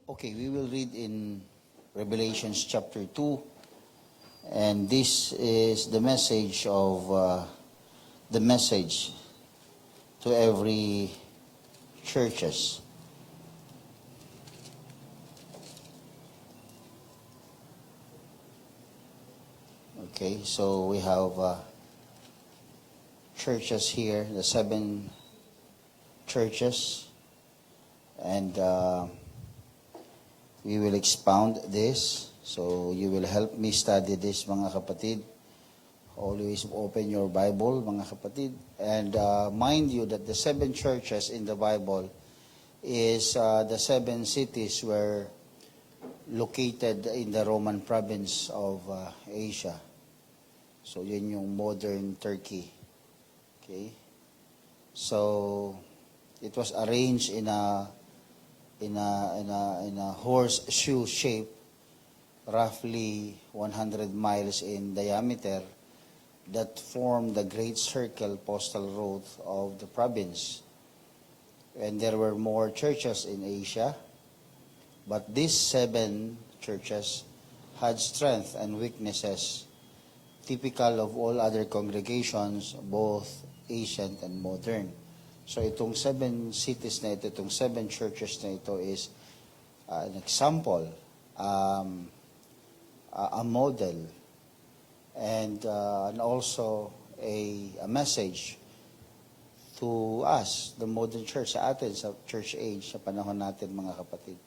Okay, we will read in Revelations chapter 2, and this is the message to every churches. Okay, so we have churches here, the 7 churches, and we will expound this. So you will help me study this, mga kapatid. Always open your Bible, mga kapatid. And mind you that the 7 churches in the Bible is the 7 cities were located in the Roman province of Asia. So yun yung modern Turkey. Okay? So it was arranged in a horseshoe shape, roughly 100 miles in diameter, that formed the great circle postal road of the province. And there were more churches in Asia, but these 7 churches had strength and weaknesses typical of all other congregations, both ancient and modern. So itong 7 cities na ito, itong 7 churches na ito is an example, a model, and also a message to us, the modern church, sa atin, sa church age, sa panahon natin, mga kapatid.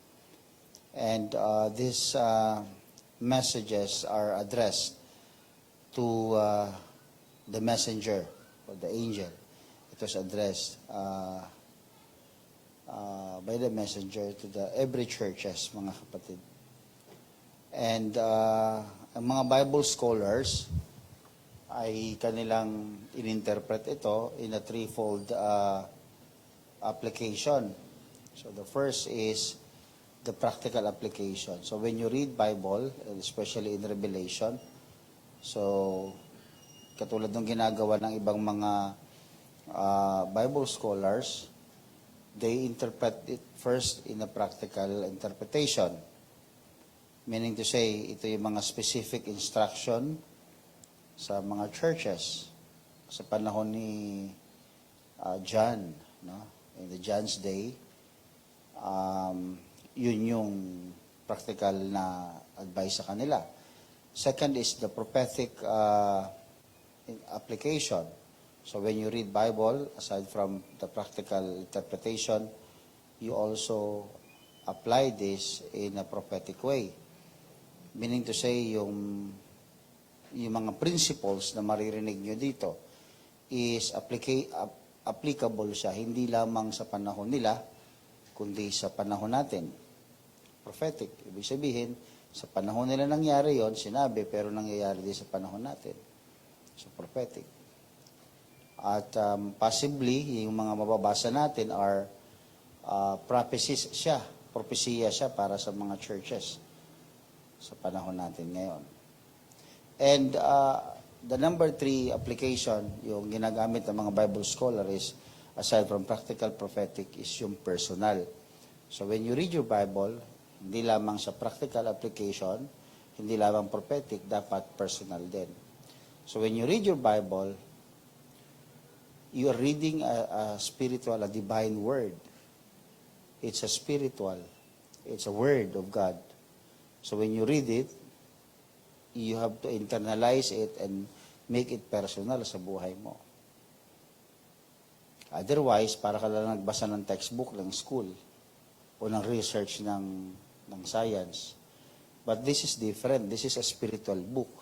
And these messages are addressed to the messenger or the angel. It was addressed by the messenger to every churches, mga kapatid. And ang mga Bible scholars ay kanilang ininterpret ito in a threefold application. So the first is the practical application. So when you read Bible, especially in Revelation, so katulad ng ginagawa ng ibang mga Bible scholars, they interpret it first in a practical interpretation. Meaning to say, ito yung mga specific instruction sa mga churches sa panahon ni John, no? In the John's day, yun yung practical na advice sa kanila. Second is the prophetic application. So when you read Bible, aside from the practical interpretation, you also apply this in a prophetic way. Meaning to say, yung mga principles na maririnig nyo dito is applicable siya, hindi lamang sa panahon nila, kundi sa panahon natin. Prophetic. Ibig sabihin, sa panahon nila nangyari yon, sinabi, pero nangyayari din sa panahon natin. So, prophetic. At possibly, yung mga mababasa natin are prophecies siya, propesya siya para sa mga churches sa panahon natin ngayon. And the number 3 application, yung ginagamit ng mga Bible scholar is, aside from practical prophetic, is yung personal. So when you read your Bible, hindi lamang sa practical application, hindi lamang prophetic, dapat personal din. So when you read your Bible, you are reading a spiritual, a divine word. It's a spiritual. It's a word of God. So when you read it, you have to internalize it and make it personal sa buhay mo. Otherwise, para ka lang nagbasa ng textbook ng school o ng research ng science. But this is different. This is a spiritual book.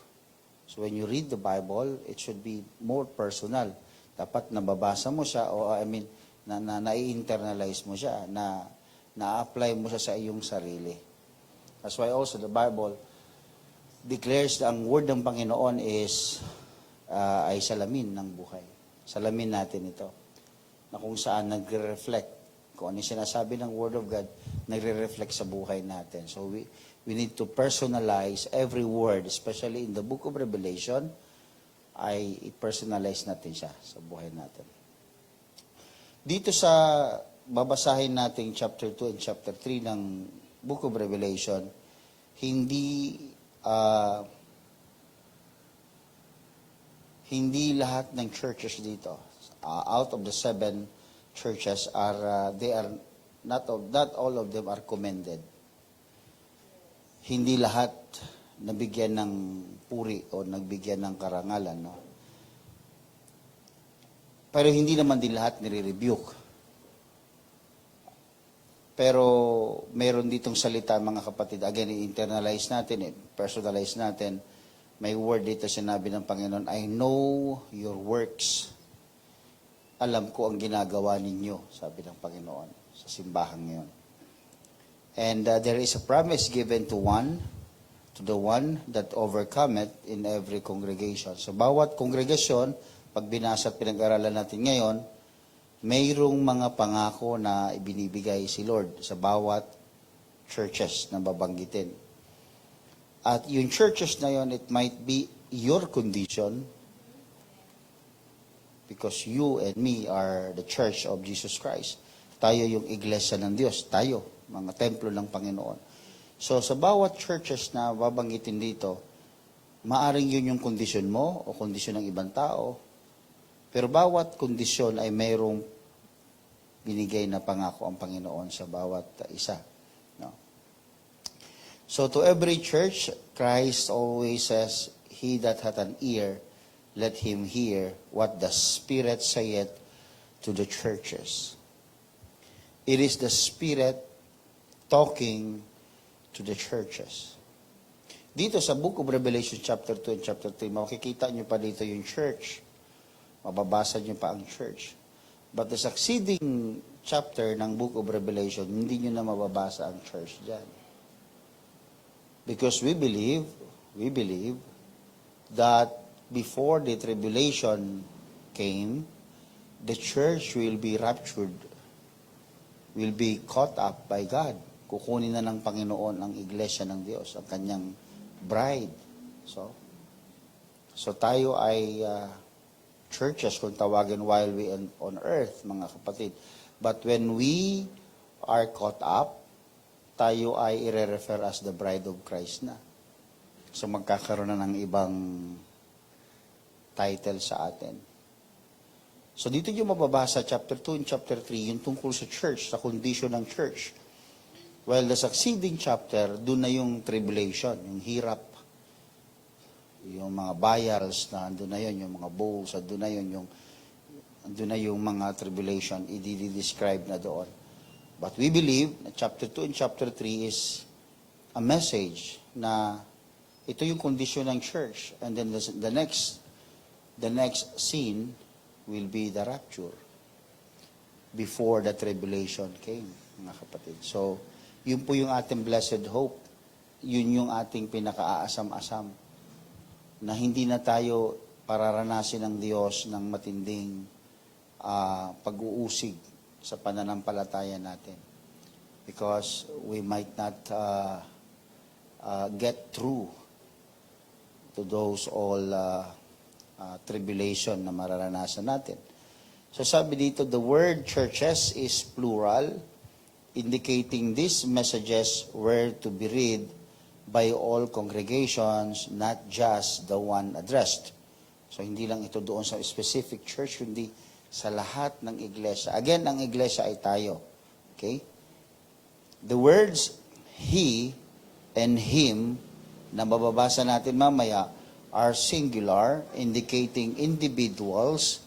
So when you read the Bible, it should be more personal. Dapat nababasa mo siya, o na-internalize mo siya, na-apply mo siya sa iyong sarili. That's why also the Bible declares na ang word ng Panginoon ay salamin ng buhay. Salamin natin ito. Na kung saan nagre-reflect. Kung ano sinasabi ng Word of God, nagre-reflect sa buhay natin. So we need to personalize every word, especially in the book of Revelation, ay i-personalize natin siya sa buhay natin. Dito sa babasahin natin chapter 2 and chapter 3 ng Book of Revelation, hindi ah, hindi lahat ng churches dito, out of the 7 churches they are not all of them are commended. Hindi lahat nabigyan ng puri o nagbigyan ng karangalan, no? Pero hindi naman din lahat nire-rebuke. Pero meron ditong salita, mga kapatid, again, i-internalize natin, personalize natin. May word dito sinabi ng Panginoon, I know your works. Alam ko ang ginagawa ninyo, sabi ng Panginoon sa simbahan ngayon. And there is a promise given to the one that overcometh in every congregation. So bawat kongregasyon, pag binasa at pinag-aralan natin ngayon, mayroong mga pangako na ibinibigay si Lord sa bawat churches na babanggitin. At yung churches na yon, it might be your condition because you and me are the church of Jesus Christ. Tayo yung iglesia ng Diyos. Tayo, mga templo ng Panginoon. So sa bawat churches na babanggitin dito, maaring yun yung kondisyon mo o kondisyon ng ibang tao. Pero bawat kondisyon ay mayroong binigay na pangako ang Panginoon sa bawat isa. No? So to every church, Christ always says, He that hath an ear, let him hear what the Spirit saith to the churches. It is the Spirit talking to the churches. Dito sa Book of Revelation chapter 2 and chapter 3, makikita nyo pa dito yung church. Mababasa nyo pa ang church. But the succeeding chapter ng Book of Revelation, hindi nyo na mababasa ang church dyan. Because we believe that before the tribulation came, the church will be raptured, will be caught up by God. Kukunin na ng Panginoon ang iglesia ng Diyos, ang kanyang bride. So tayo ay churches kung tawagin while we on earth, mga kapatid. But when we are caught up, tayo ay i-refer as the bride of Christ na. So magkakaroon na ng ibang title sa atin. So dito yung mababasa, chapter 2 and chapter 3, yung tungkol sa church, sa condition ng church. While the succeeding chapter, doon na yung tribulation, yung hirap, yung mga buyers na andun na yun, yung mga bowls, andun na yung mga tribulation, i-describe na doon. But we believe na chapter 2 and chapter 3 is a message na ito yung condition ng church. And then the next scene will be the rapture before the tribulation came, mga kapatid. So, yun po yung ating blessed hope. Yun yung ating pinaka-aasam-asam na hindi na tayo pararanasin ng Diyos ng matinding pag-uusig sa pananampalataya natin. Because we might not get through to those all tribulation na mararanasan natin. So sabi dito, the word churches is plural, indicating these messages were to be read by all congregations, not just the one addressed. So hindi lang ito doon sa specific church, kundi sa lahat ng iglesia. Again, ang iglesia ay tayo. Okay? The words he and him na mababasa natin mamaya are singular, indicating individuals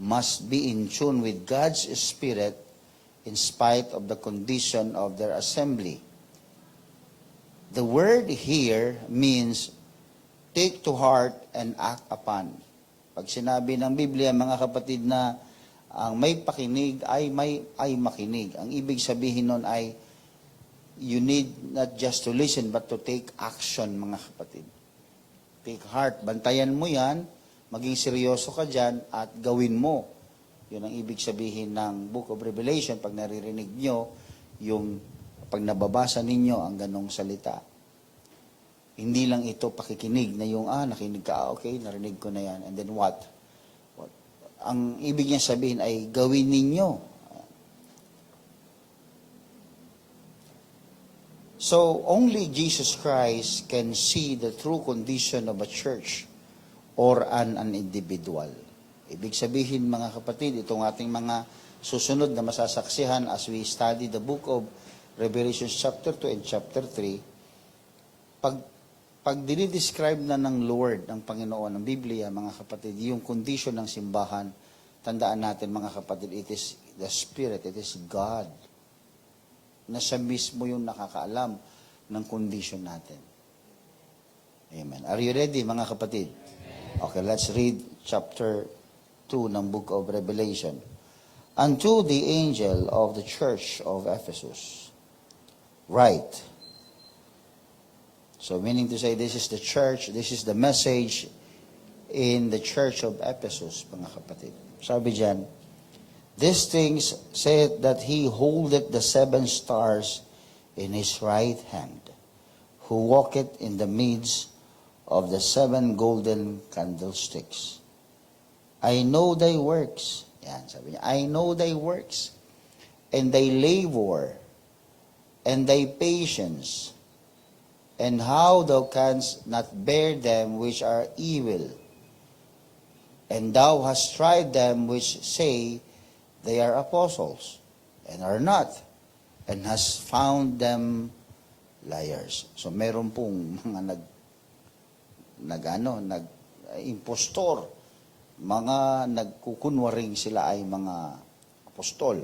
must be in tune with God's Spirit in spite of the condition of their assembly. The word here means take to heart and act upon. Pag sinabi ng Biblia, mga kapatid, na ang may pakinig ay makinig. Ang ibig sabihin nun ay you need not just to listen but to take action, mga kapatid. Take heart. Bantayan mo yan, maging seryoso ka dyan at gawin mo. Yun ang ibig sabihin ng Book of Revelation pag naririnig nyo, yung pag nababasa ninyo ang ganong salita. Hindi lang ito pakikinig na yung, nakinig ka, okay, narinig ko na yan. And then what? Ang ibig niya sabihin ay gawin ninyo. So, only Jesus Christ can see the true condition of a church or an individual. Ibig sabihin, mga kapatid, itong ating mga susunod na masasaksihan as we study the book of Revelation chapter 2 and chapter 3, pag dinidescribe na ng Lord, ng Panginoon, ng Biblia, mga kapatid, yung condition ng simbahan, tandaan natin, mga kapatid, it is the Spirit, it is God, na siya mismo yung nakakaalam ng condition natin. Amen. Are you ready, mga kapatid? Okay, let's read chapter 2 ng book of Revelation. Unto the angel of the church of Ephesus, write. So meaning to say, this is the church, this is the message in the church of Ephesus, mga kapatid. Sabi diyan, these things saith that he holdeth the 7 stars in his right hand, who walketh in the midst of the 7 golden candlesticks. I know thy works. Yan, sabi niya, I know thy works, and thy labor, and thy patience, and how thou canst not bear them which are evil. And thou hast tried them which say they are apostles, and are not, and hast found them liars. So meron pong mga impostor, mga nagkukunwaring sila ay mga apostol,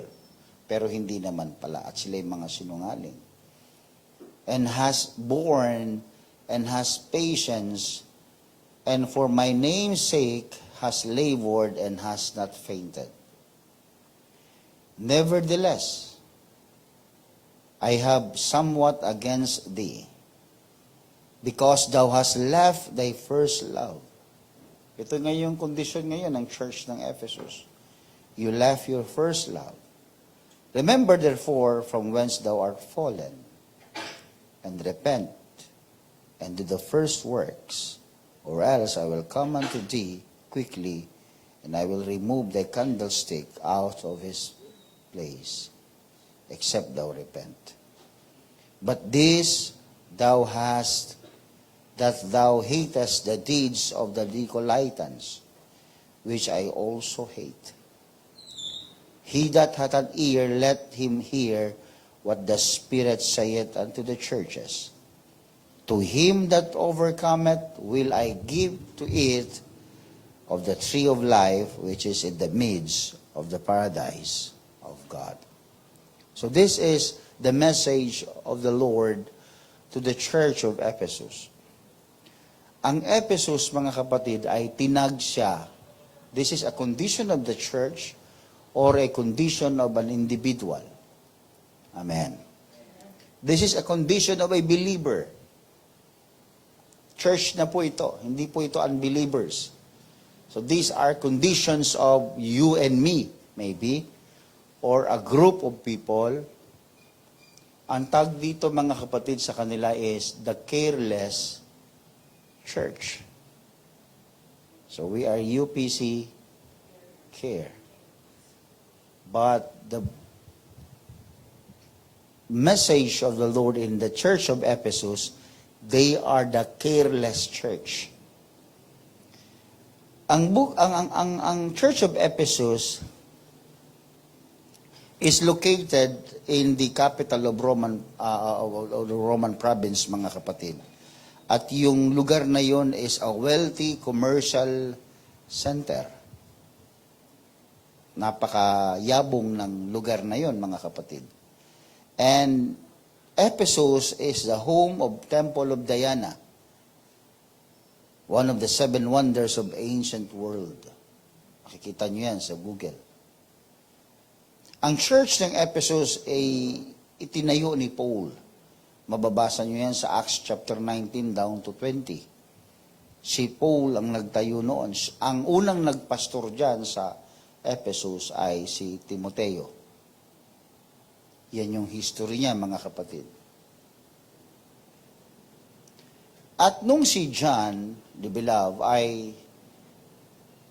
pero hindi naman pala, at sila ay mga sinungaling. And has borne, and has patience, and for my name's sake has labored, and has not fainted. Nevertheless, I have somewhat against thee, because thou hast left thy first love. Ito nga yung condition ngayon ng church ng Ephesus. You left your first love. Remember therefore from whence thou art fallen, and repent, and do the first works, or else I will come unto thee quickly, and I will remove thy candlestick out of his place, except thou repent. But this thou hast, that thou hatest the deeds of the Nicolaitans, which I also hate. He that hath an ear, let him hear what the Spirit saith unto the churches. To him that overcometh will I give to eat of the tree of life, which is in the midst of the paradise of God. So this is the message of the Lord to the church of Ephesus. Ang Ephesus, mga kapatid, ay tinag siya. This is a condition of the church or a condition of an individual. Amen. This is a condition of a believer. Church na po ito. Hindi po ito unbelievers. So these are conditions of you and me, maybe, or a group of people. Ang tag dito, mga kapatid, sa kanila is the careless church. So we are UPC care. But the message of the Lord in the church of Ephesus, they are the careless church. Ang church of Ephesus is located in the capital of Roman province, mga kapatid. At yung lugar na yon is a wealthy commercial center. Napakayabong ng lugar na yon, mga kapatid. And Ephesus is the home of Temple of Diana, one of the 7 wonders of ancient world. Makikita nyo yan sa Google. Ang church ng Ephesus ay itinayo ni Paul. Mababasa nyo yan sa Acts chapter 19 down to 20. Si Paul ang nagtayo noon. Ang unang nagpastor dyan sa Ephesus ay si Timoteo. Yan yung history niya, mga kapatid. At nung si John, the beloved, ay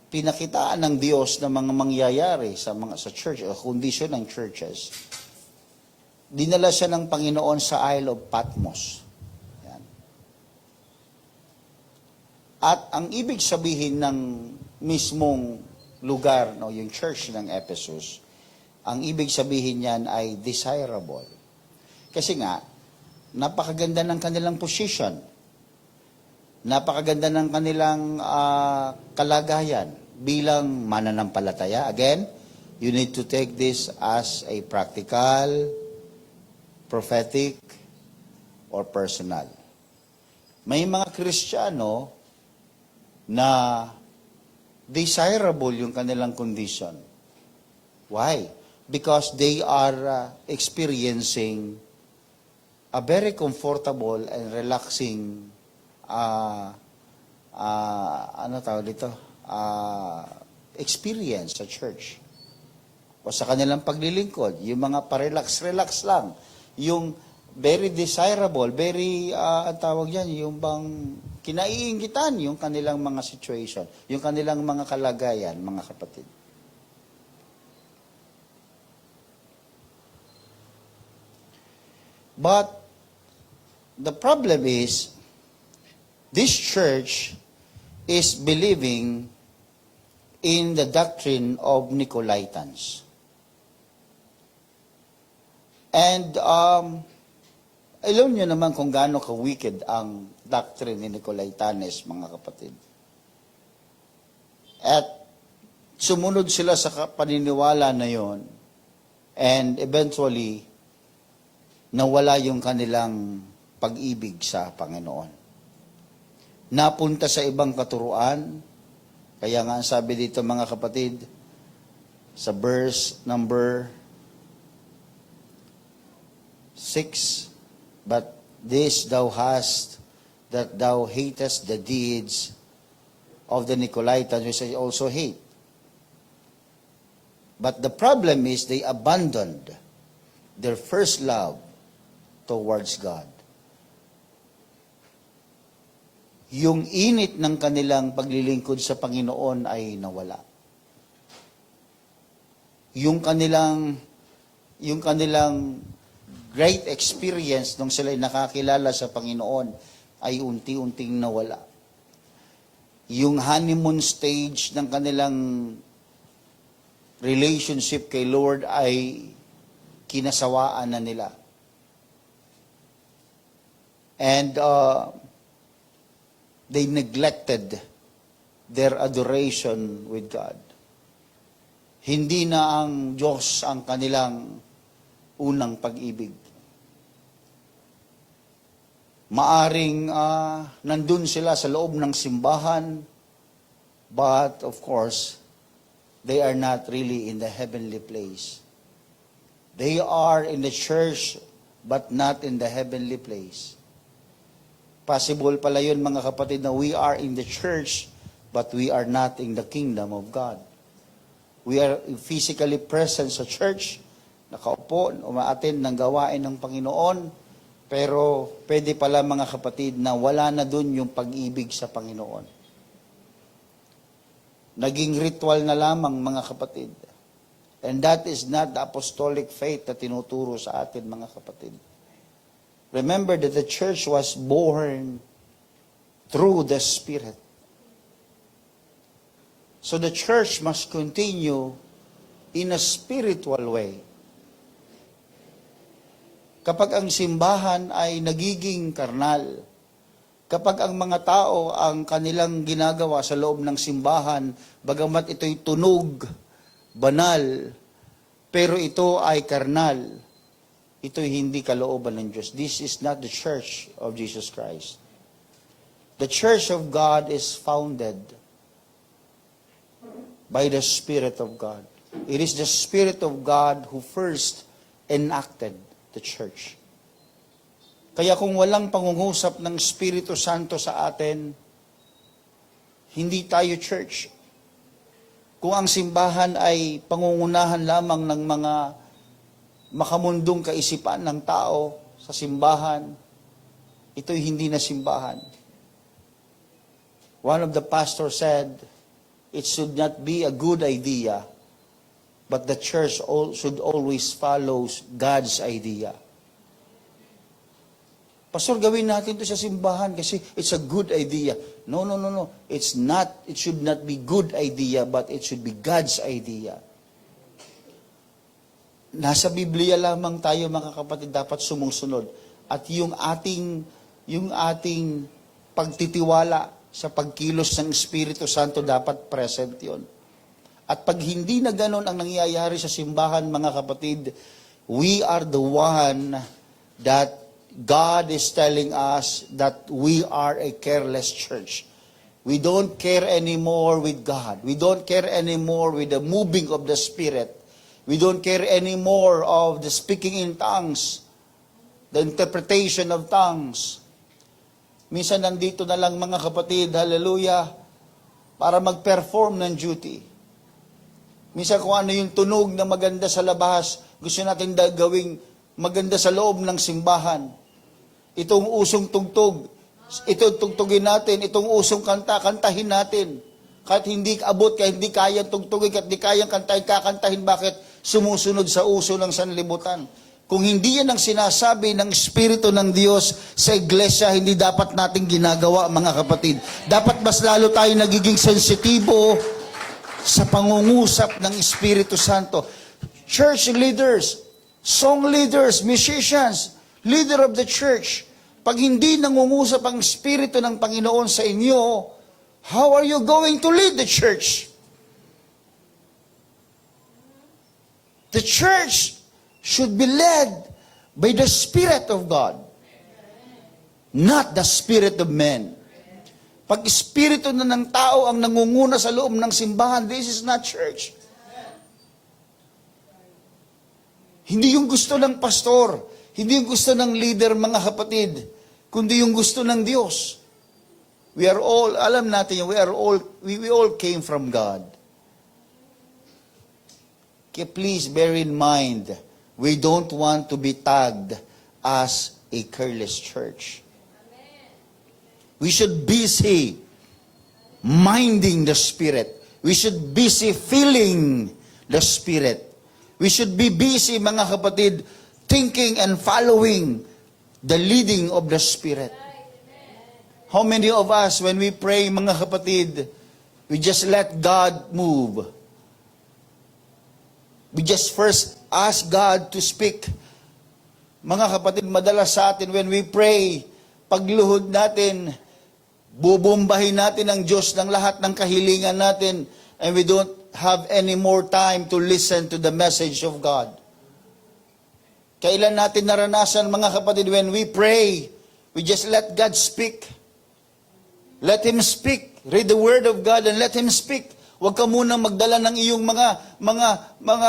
pinakitaan ng Diyos na mga mangyayari sa church, o condition ng churches, dinala siya ng Panginoon sa Isle of Patmos. Yan. At ang ibig sabihin ng mismong lugar, no, yung church ng Ephesus, ang ibig sabihin niyan ay desirable. Kasi nga, napakaganda ng kanilang position. Napakaganda ng kanilang kalagayan bilang mananampalataya. Again, you need to take this as a practical, prophetic, or personal. May mga Kristiyano na desirable yung kanilang condition. Why? Because they are experiencing a very comfortable and relaxing experience sa church o sa kanilang paglilingkod. Yung mga pa-relax-relax lang. Yung very desirable, very, yung bang kinaiingitan yung kanilang mga situation, yung kanilang mga kalagayan, mga kapatid. But the problem is, this church is believing in the doctrine of Nicolaitans. And alam nyo naman kung gaano ka-wicked ang doctrine ni Nicolaitanes, mga kapatid. At sumunod sila sa paniniwala na yon, and eventually, nawala yung kanilang pag-ibig sa Panginoon. Napunta sa ibang katuruan, kaya nga ang sabi dito mga kapatid, sa verse number 6, but this thou hast, that thou hatest the deeds of the Nicolaitans, which I also hate. But the problem is they abandoned their first love towards God. Yung init ng kanilang paglilingkod sa Panginoon ay nawala. Yung kanilang great experience nung sila'y nakakilala sa Panginoon ay unti-unting nawala. Yung honeymoon stage ng kanilang relationship kay Lord ay kinasawaan na nila. And they neglected their adoration with God. Hindi na ang Diyos ang kanilang unang pag-ibig. Maaring nandun sila sa loob ng simbahan, but of course, they are not really in the heavenly place. They are in the church, but not in the heavenly place. Possible pala yun mga kapatid na we are in the church but we are not in the kingdom of God. We are physically present sa church, nakaupo, umaattend ng gawain ng Panginoon, pero pwede pala mga kapatid na wala na dun yung pag-ibig sa Panginoon. Naging ritual na lamang mga kapatid. And that is not the apostolic faith na tinuturo sa atin mga kapatid. Remember that the church was born through the Spirit. So the church must continue in a spiritual way. Kapag ang simbahan ay nagiging karnal, kapag ang mga tao ang kanilang ginagawa sa loob ng simbahan, bagamat ito'y tunog, banal, pero ito ay karnal, ito'y hindi kalooban ng Diyos. This is not the church of Jesus Christ. The church of God is founded by the Spirit of God. It is the Spirit of God who first enacted the church. Kaya kung walang pangungusap ng Espiritu Santo sa atin, hindi tayo church. Kung ang simbahan ay pangungunahan lamang ng mga makamundong kaisipan ng tao sa simbahan, ito'y hindi na simbahan. One of the pastors said, it should not be a good idea But the church should always follow God's idea. Pastor, gawin natin ito sa simbahan kasi it's a good idea. No. It's not. It should not be good idea, but it should be God's idea. Nasa Biblia lamang tayo, mga kapatid, dapat sumusunod. At yung ating pagtitiwala sa pagkilos ng Espiritu Santo, dapat present yon. At pag hindi na ganon ang nangyayari sa simbahan, mga kapatid, we are the one that God is telling us that we are a careless church. We don't care anymore with God. We don't care anymore with the moving of the Spirit. We don't care anymore of the speaking in tongues, the interpretation of tongues. Minsan nandito na lang, mga kapatid, hallelujah, para mag-perform ng duty. Minsan kung ano yung tunog na maganda sa labas, gusto natin gawing maganda sa loob ng simbahan. Itong usong tugtog, ito tugtugin natin, itong usong kanta, kantahin natin. Kahit hindi abot, kahit hindi kayang tugtugin, kahit hindi kayang kantahin, kakantahin. Bakit? Sumusunod sa uso ng sanlibutan. Kung hindi yan ang sinasabi ng Espiritu ng Diyos sa iglesia, hindi dapat nating ginagawa, mga kapatid. Dapat mas lalo tayo nagiging sensitibo sa pangungusap ng Espiritu Santo. Church leaders, song leaders, musicians, leader of the church, pag hindi nangungusap ang Espiritu ng Panginoon sa inyo, how are you going to lead the church? The church should be led by the Spirit of God, not the spirit of men. Pag espiritu na ng tao ang nangunguna sa loob ng simbahan, this is not church. Hindi yung gusto ng pastor, hindi yung gusto ng leader, mga kapatid, kundi yung gusto ng Diyos. We are all, alam natin, we all came from God. Okay, please bear in mind, we don't want to be tagged as a careless church. We should busy minding the Spirit. We should busy feeling the Spirit. We should be busy, mga kapatid, thinking and following the leading of the Spirit. How many of us, when we pray, mga kapatid, we just let God move? We just first ask God to speak. Mga kapatid, madalas sa atin, when we pray, pagluhod natin, bubombahin natin ang Diyos ng lahat ng kahilingan natin, and we don't have any more time to listen to the message of God. Kailan natin naranasan, mga kapatid, when we pray, we just let God speak. Let Him speak. Read the Word of God and let Him speak. Huwag ka muna magdala ng iyong mga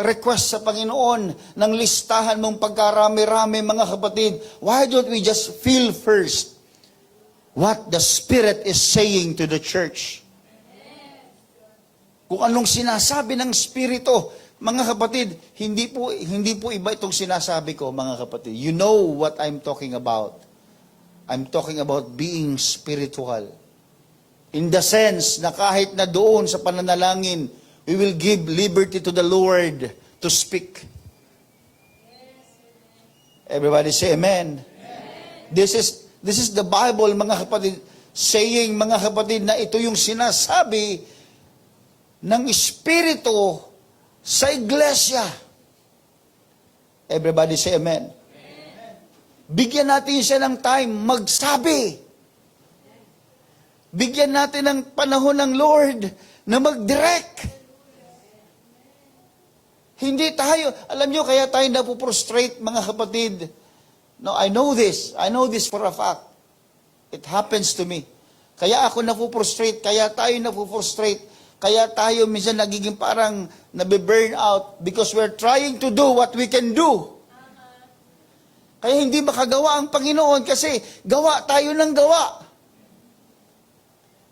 request sa Panginoon, ng listahan mong pagkarami-rami, mga kapatid. Why don't we just feel first what the Spirit is saying to the church? Kung anong sinasabi ng Espiritu, mga kapatid, hindi po iba itong sinasabi ko, mga kapatid. You know what I'm talking about. I'm talking about being spiritual. In the sense na kahit na doon sa pananalangin, we will give liberty to the Lord to speak. Everybody say amen. This is the Bible, mga kapatid, saying, mga kapatid, na ito yung sinasabi ng Espiritu sa iglesia. Everybody say amen. Bigyan natin siya ng time magsabi. Bigyan natin ng panahon ng Lord na mag-direct. Hindi tayo, alam nyo, kaya tayo napuprostrate, mga kapatid. No, I know this for a fact. It happens to me. Kaya ako napuprostrate, kaya tayo napuprostrate, kaya tayo minsan nagiging parang nabe-burn out because we're trying to do what we can do. Kaya hindi makagawa ang Panginoon kasi gawa tayo ng gawa.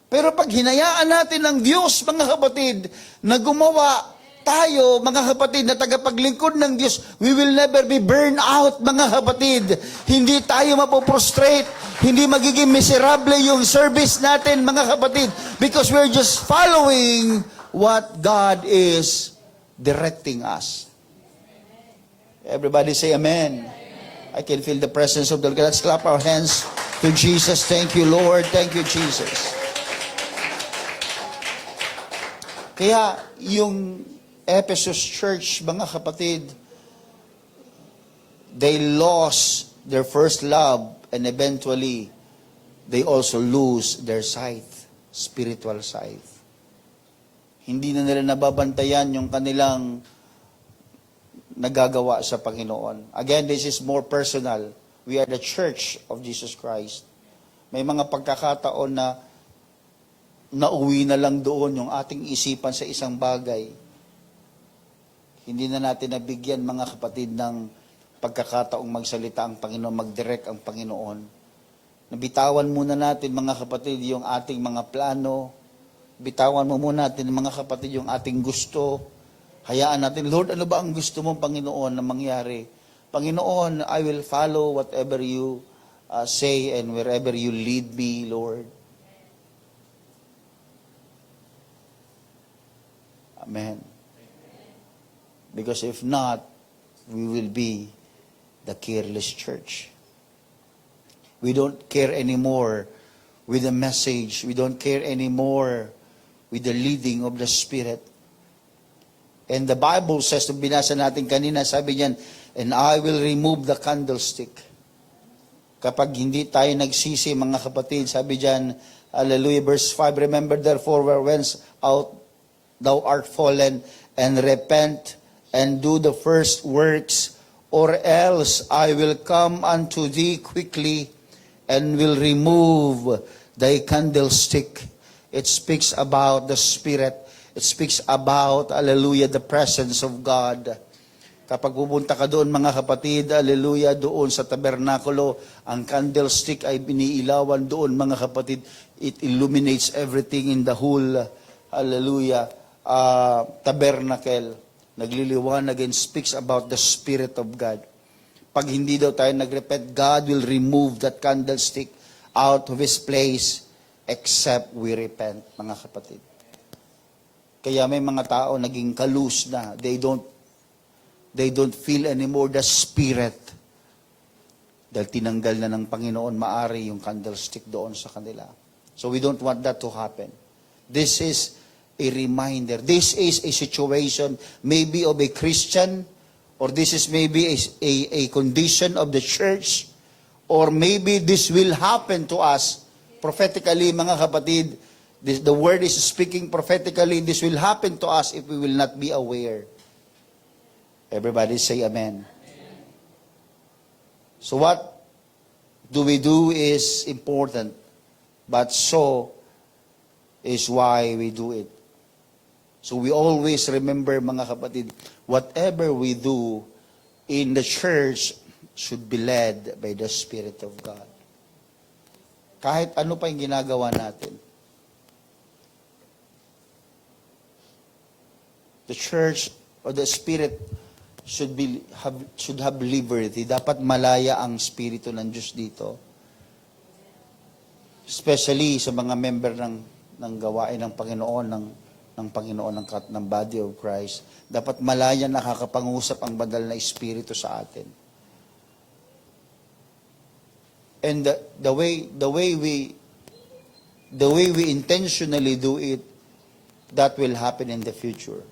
Pero pag hinayaan natin ng Diyos, mga kapatid, na gumawa tayo, mga kapatid, na tagapaglingkod ng Diyos, we will never be burned out, mga kapatid. Hindi tayo mapoprostrate, hindi magiging miserable yung service natin, mga kapatid, because we're just following what God is directing us. Everybody say amen. I can feel the presence of the Lord. Let's clap our hands to Jesus. Thank you, Lord. Thank you, Jesus. Kaya yung Ephesus church, mga kapatid, they lost their first love and eventually they also lose their sight, spiritual sight. Hindi na nila nababantayan yung kanilang nagagawa sa Panginoon. Again, this is more personal. We are the church of Jesus Christ. May mga pagkakataon na nauwi na lang doon yung ating isipan sa isang bagay. Hindi na natin nabigyan, mga kapatid, ng pagkakataong magsalita ang Panginoon, mag-direct ang Panginoon. Nabitawan muna natin, mga kapatid, yung ating mga plano. Bitawan mo muna natin, mga kapatid, yung ating gusto. Hayaan natin, Lord, ano ba ang gusto mo, Panginoon, na mangyari? Panginoon, I will follow whatever you say and wherever you lead me, Lord. Amen. Because if not, we will be the careless church. We don't care anymore with the message. We don't care anymore with the leading of the Spirit. And the Bible says, binasa natin kanina, sabi niyan, and I will remove the candlestick. Kapag hindi tayo nagsisi, mga kapatid, sabi diyan, hallelujah, verse 5, remember therefore whence out thou art fallen, and repent, and do the first works, or else I will come unto thee quickly, and will remove thy candlestick. It speaks about the Spirit. It speaks about, hallelujah, the presence of God. Kapag pupunta ka doon, mga kapatid, hallelujah, doon sa tabernakulo, ang candlestick ay biniilawan doon, mga kapatid. It illuminates everything in the whole, hallelujah, tabernacle. Nagliliwanag and speaks about the Spirit of God. Pag hindi daw tayo nagrepent, God will remove that candlestick out of His place except we repent, mga kapatid. Kaya may mga tao naging kalus na. They don't feel anymore the Spirit. Dahil tinanggal na ng Panginoon maari yung candlestick doon sa kanila. So we don't want that to happen. This is a reminder. This is a situation maybe of a Christian, or this is maybe a condition of the church, or maybe this will happen to us prophetically, mga kapatid. The word is speaking prophetically. This will happen to us if we will not be aware. Everybody say amen. So what do we do is important, but so is why we do it. So we always remember, mga kapatid, whatever we do in the church should be led by the Spirit of God. Kahit ano pa yung ginagawa natin. The church or the Spirit should have liberty. Dapat malaya ang Espiritu ng Diyos dito. Especially sa mga member ng gawain ng Panginoon, ng Panginoon, ng body of Christ. Dapat malaya nakakapangusap ang banal na Espiritu sa atin. And the way we intentionally do it, that will happen in the future.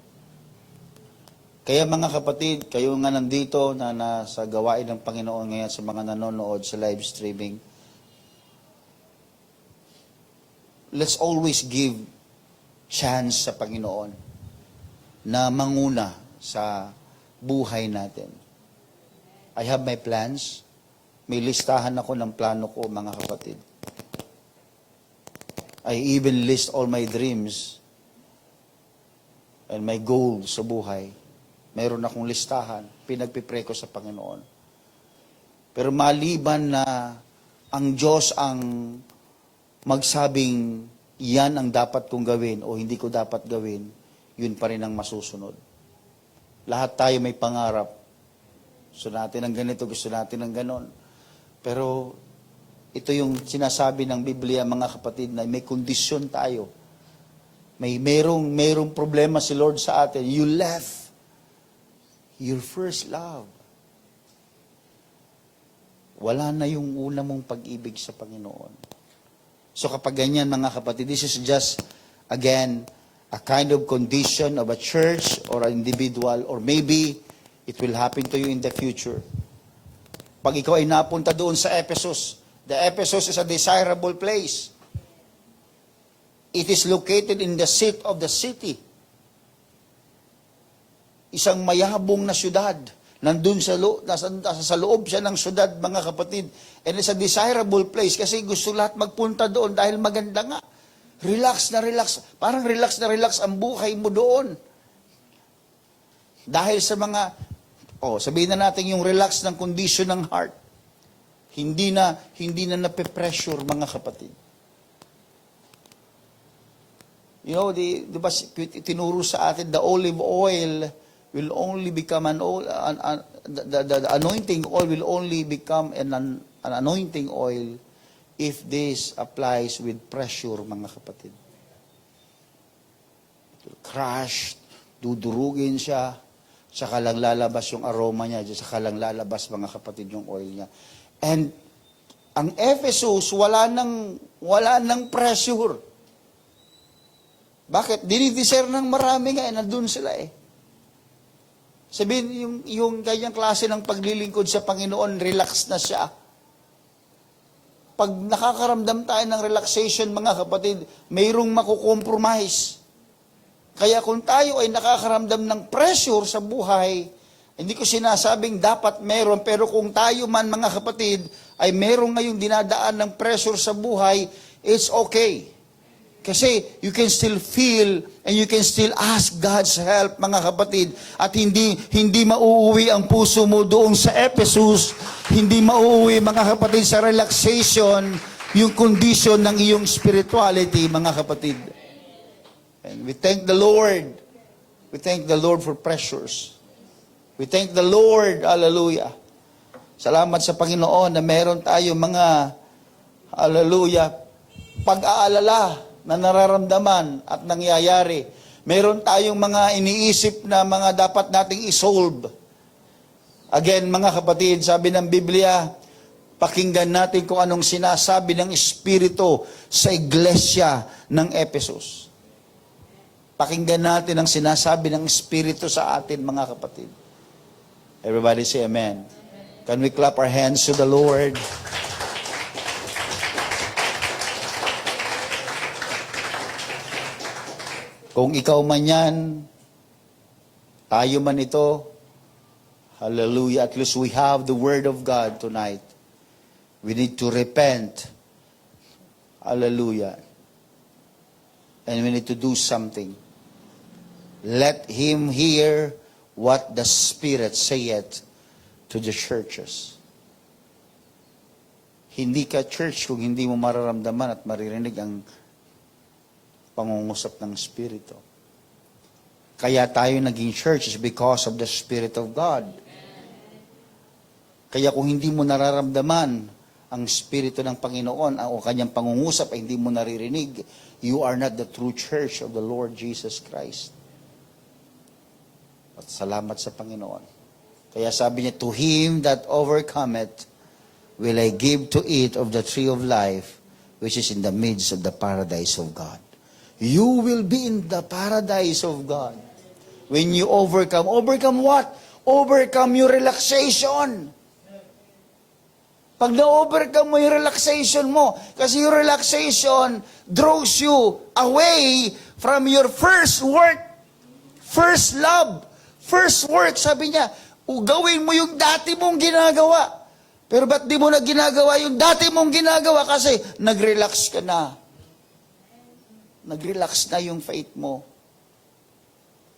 Kaya mga kapatid, kayo nga nandito na nasa gawain ng Panginoon ngayon, sa mga nanonood sa live streaming, let's always give chance sa Panginoon na manguna sa buhay natin. I have my plans. May listahan ako ng plano ko, mga kapatid. I even list all my dreams and my goals sa buhay. Meron akong listahan, pinagpipray ko sa Panginoon. Pero maliban na ang Diyos ang magsabing, yan ang dapat kong gawin o hindi ko dapat gawin, yun pa rin ang masusunod. Lahat tayo may pangarap. Gusto natin ng ganito, gusto natin ng ganon. Pero ito yung sinasabi ng Biblia, mga kapatid, na may kondisyon tayo. Merong problema si Lord sa atin. You left Your first love. Wala na yung una mong pag-ibig sa Panginoon. So kapag ganyan mga kapatid, this is just, again, a kind of condition of a church or an individual, or maybe it will happen to you in the future. Pag ikaw ay napunta doon sa Ephesus, the Ephesus is a desirable place. It is located in the seat of the city. Isang mayabong na syudad. Nandun sa loob siya ng syudad, mga kapatid. And it's a desirable place kasi gusto lahat magpunta doon dahil maganda nga. Relax na relax. Parang relax na relax ang buhay mo doon. Dahil sa mga, sabihin na natin yung relax ng condition ng heart. Hindi na nape-pressure, mga kapatid. You know, di ba tinuro sa atin, the olive oil will only become the anointing oil will only become an anointing oil if this applies with pressure, mga kapatid. It will crush, dudurugin siya, saka lang lalabas yung aroma niya, saka lang lalabas, mga kapatid, yung oil niya. And ang Ephesus, wala nang pressure. Bakit? Dinideserve ng marami nga, nandun sila eh. Sabihin, yung ganyang klase ng paglilingkod sa Panginoon, relax na siya. Pag nakakaramdam tayo ng relaxation, mga kapatid, mayroong makukompromise. Kaya kung tayo ay nakakaramdam ng pressure sa buhay, hindi ko sinasabing dapat meron, pero kung tayo man, mga kapatid, ay meron ngayong dinadaan ng pressure sa buhay, it's okay. Kasi you can still feel and you can still ask God's help, mga kapatid. At hindi mauuwi ang puso mo doon sa Ephesus. Hindi mauuwi, mga kapatid, sa relaxation, yung condition ng iyong spirituality, mga kapatid. And we thank the Lord. We thank the Lord for pressures. We thank the Lord, hallelujah. Salamat sa Panginoon na meron tayo mga, hallelujah, pag-aalala na nararamdaman at nangyayari. Meron tayong mga iniisip na mga dapat nating isolve. Again, mga kapatid, sabi ng Biblia, pakinggan natin kung anong sinasabi ng Espiritu sa iglesia ng Ephesus. Pakinggan natin ang sinasabi ng Espiritu sa atin, mga kapatid. Everybody say amen. Can we clap our hands to the Lord? Kung ikaw man yan, tayo man ito, hallelujah, at least we have the Word of God tonight. We need to repent. Hallelujah. And we need to do something. Let him hear what the Spirit saith to the churches. Hindi ka church kung hindi mo mararamdaman at maririnig ang pangungusap ng Espiritu. Kaya tayo naging church is because of the Spirit of God. Kaya kung hindi mo nararamdaman ang Espiritu ng Panginoon o kanyang pangungusap ay hindi mo naririnig, you are not the true church of the Lord Jesus Christ. At salamat sa Panginoon. Kaya sabi niya, to him that overcometh will I give to eat of the tree of life which is in the midst of the paradise of God. You will be in the paradise of God. When you overcome. Overcome what? Overcome your relaxation. Pag na-overcome mo yung relaxation mo, kasi yung relaxation draws you away from your first work, first love, first work. Sabi niya, gawin mo yung dati mong ginagawa. Pero ba't di mo na ginagawa yung dati mong ginagawa? Kasi nag-relax ka na. Nag-relax na yung faith mo.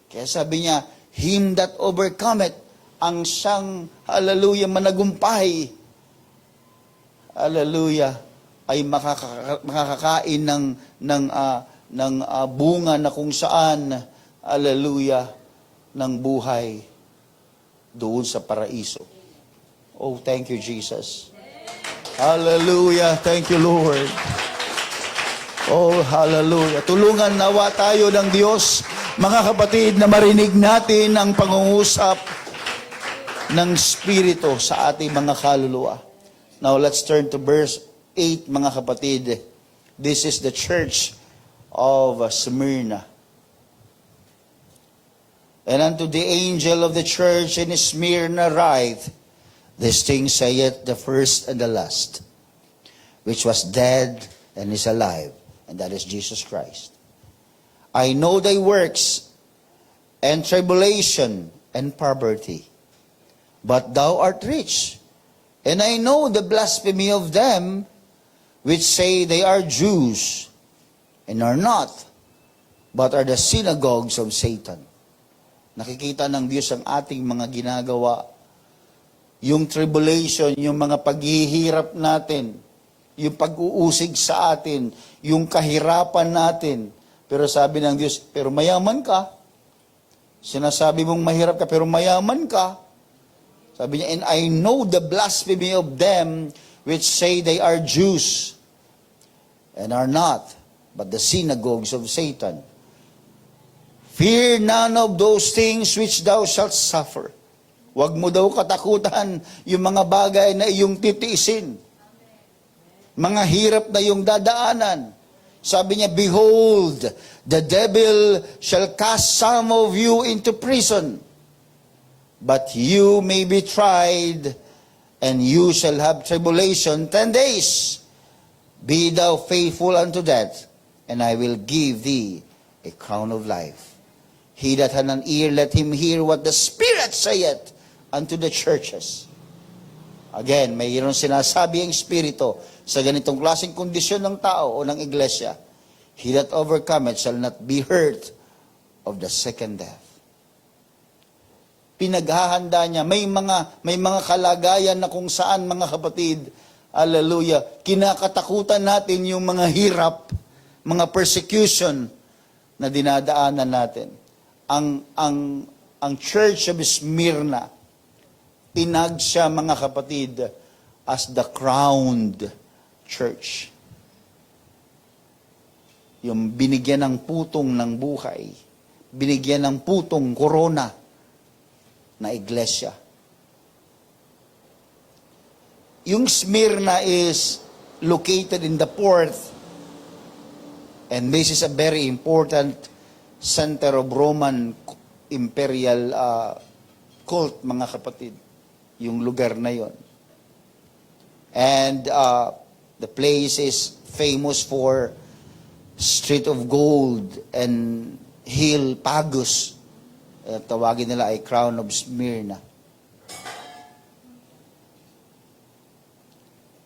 Kaya sabi niya, him that overcometh, ang siyang, hallelujah, managumpay, hallelujah, ay makakakain ng bunga na kung saan, hallelujah, ng buhay doon sa paraiso. Oh, thank you, Jesus. Hallelujah. Thank you, Lord. Oh, hallelujah. Tulungan nawa tayo ng Diyos, mga kapatid, na marinig natin ang pangungusap ng Espiritu sa ating mga kaluluwa. Now, let's turn to verse 8, mga kapatid. This is the church of Smyrna. And unto the angel of the church in Smyrna write, this thing saith the first and the last, which was dead and is alive, and that is Jesus Christ. I know thy works, and tribulation, and poverty, but thou art rich. And I know the blasphemy of them which say they are Jews, and are not, but are the synagogues of Satan. Nakikita ng Diyos ang ating mga ginagawa. Yung tribulation, yung mga paghihirap natin, yung pag-uusig sa atin, yung kahirapan natin. Pero sabi ng Diyos, pero mayaman ka. Sinasabi mong mahirap ka, pero mayaman ka. Sabi niya, and I know the blasphemy of them which say they are Jews, and are not, but the synagogues of Satan. Fear none of those things which thou shalt suffer. Huwag mo daw katakutan yung mga bagay na iyong titiisin. Mga hirap na iyong dadaanan. Sabi niya, behold, the devil shall cast some of you into prison, but you may be tried, and you shall have tribulation 10 days. Be thou faithful unto death, and I will give thee a crown of life. He that hath an ear, let him hear what the Spirit saith unto the churches. Again, mayroon sinasabi ang Espiritu sa ganitong klaseng kondisyon ng tao o ng iglesia. He that overcometh shall not be hurt of the second death. Pinaghahanda niya, may mga kalagayan na kung saan, mga kapatid, hallelujah, kinakatakutan natin yung mga hirap, mga persecution na dinadaanan natin. Ang Church of Smyrna, tinag siya, mga kapatid, as the crowned church. Yung binigyan ng putong ng buhay, binigyan ng putong korona na iglesia. Yung Smyrna is located in the port, and this is a very important center of Roman imperial cult, mga kapatid, yung lugar na yon. And the place is famous for Street of Gold and Hill Pagus. Tawagin nila ay Crown of Smyrna.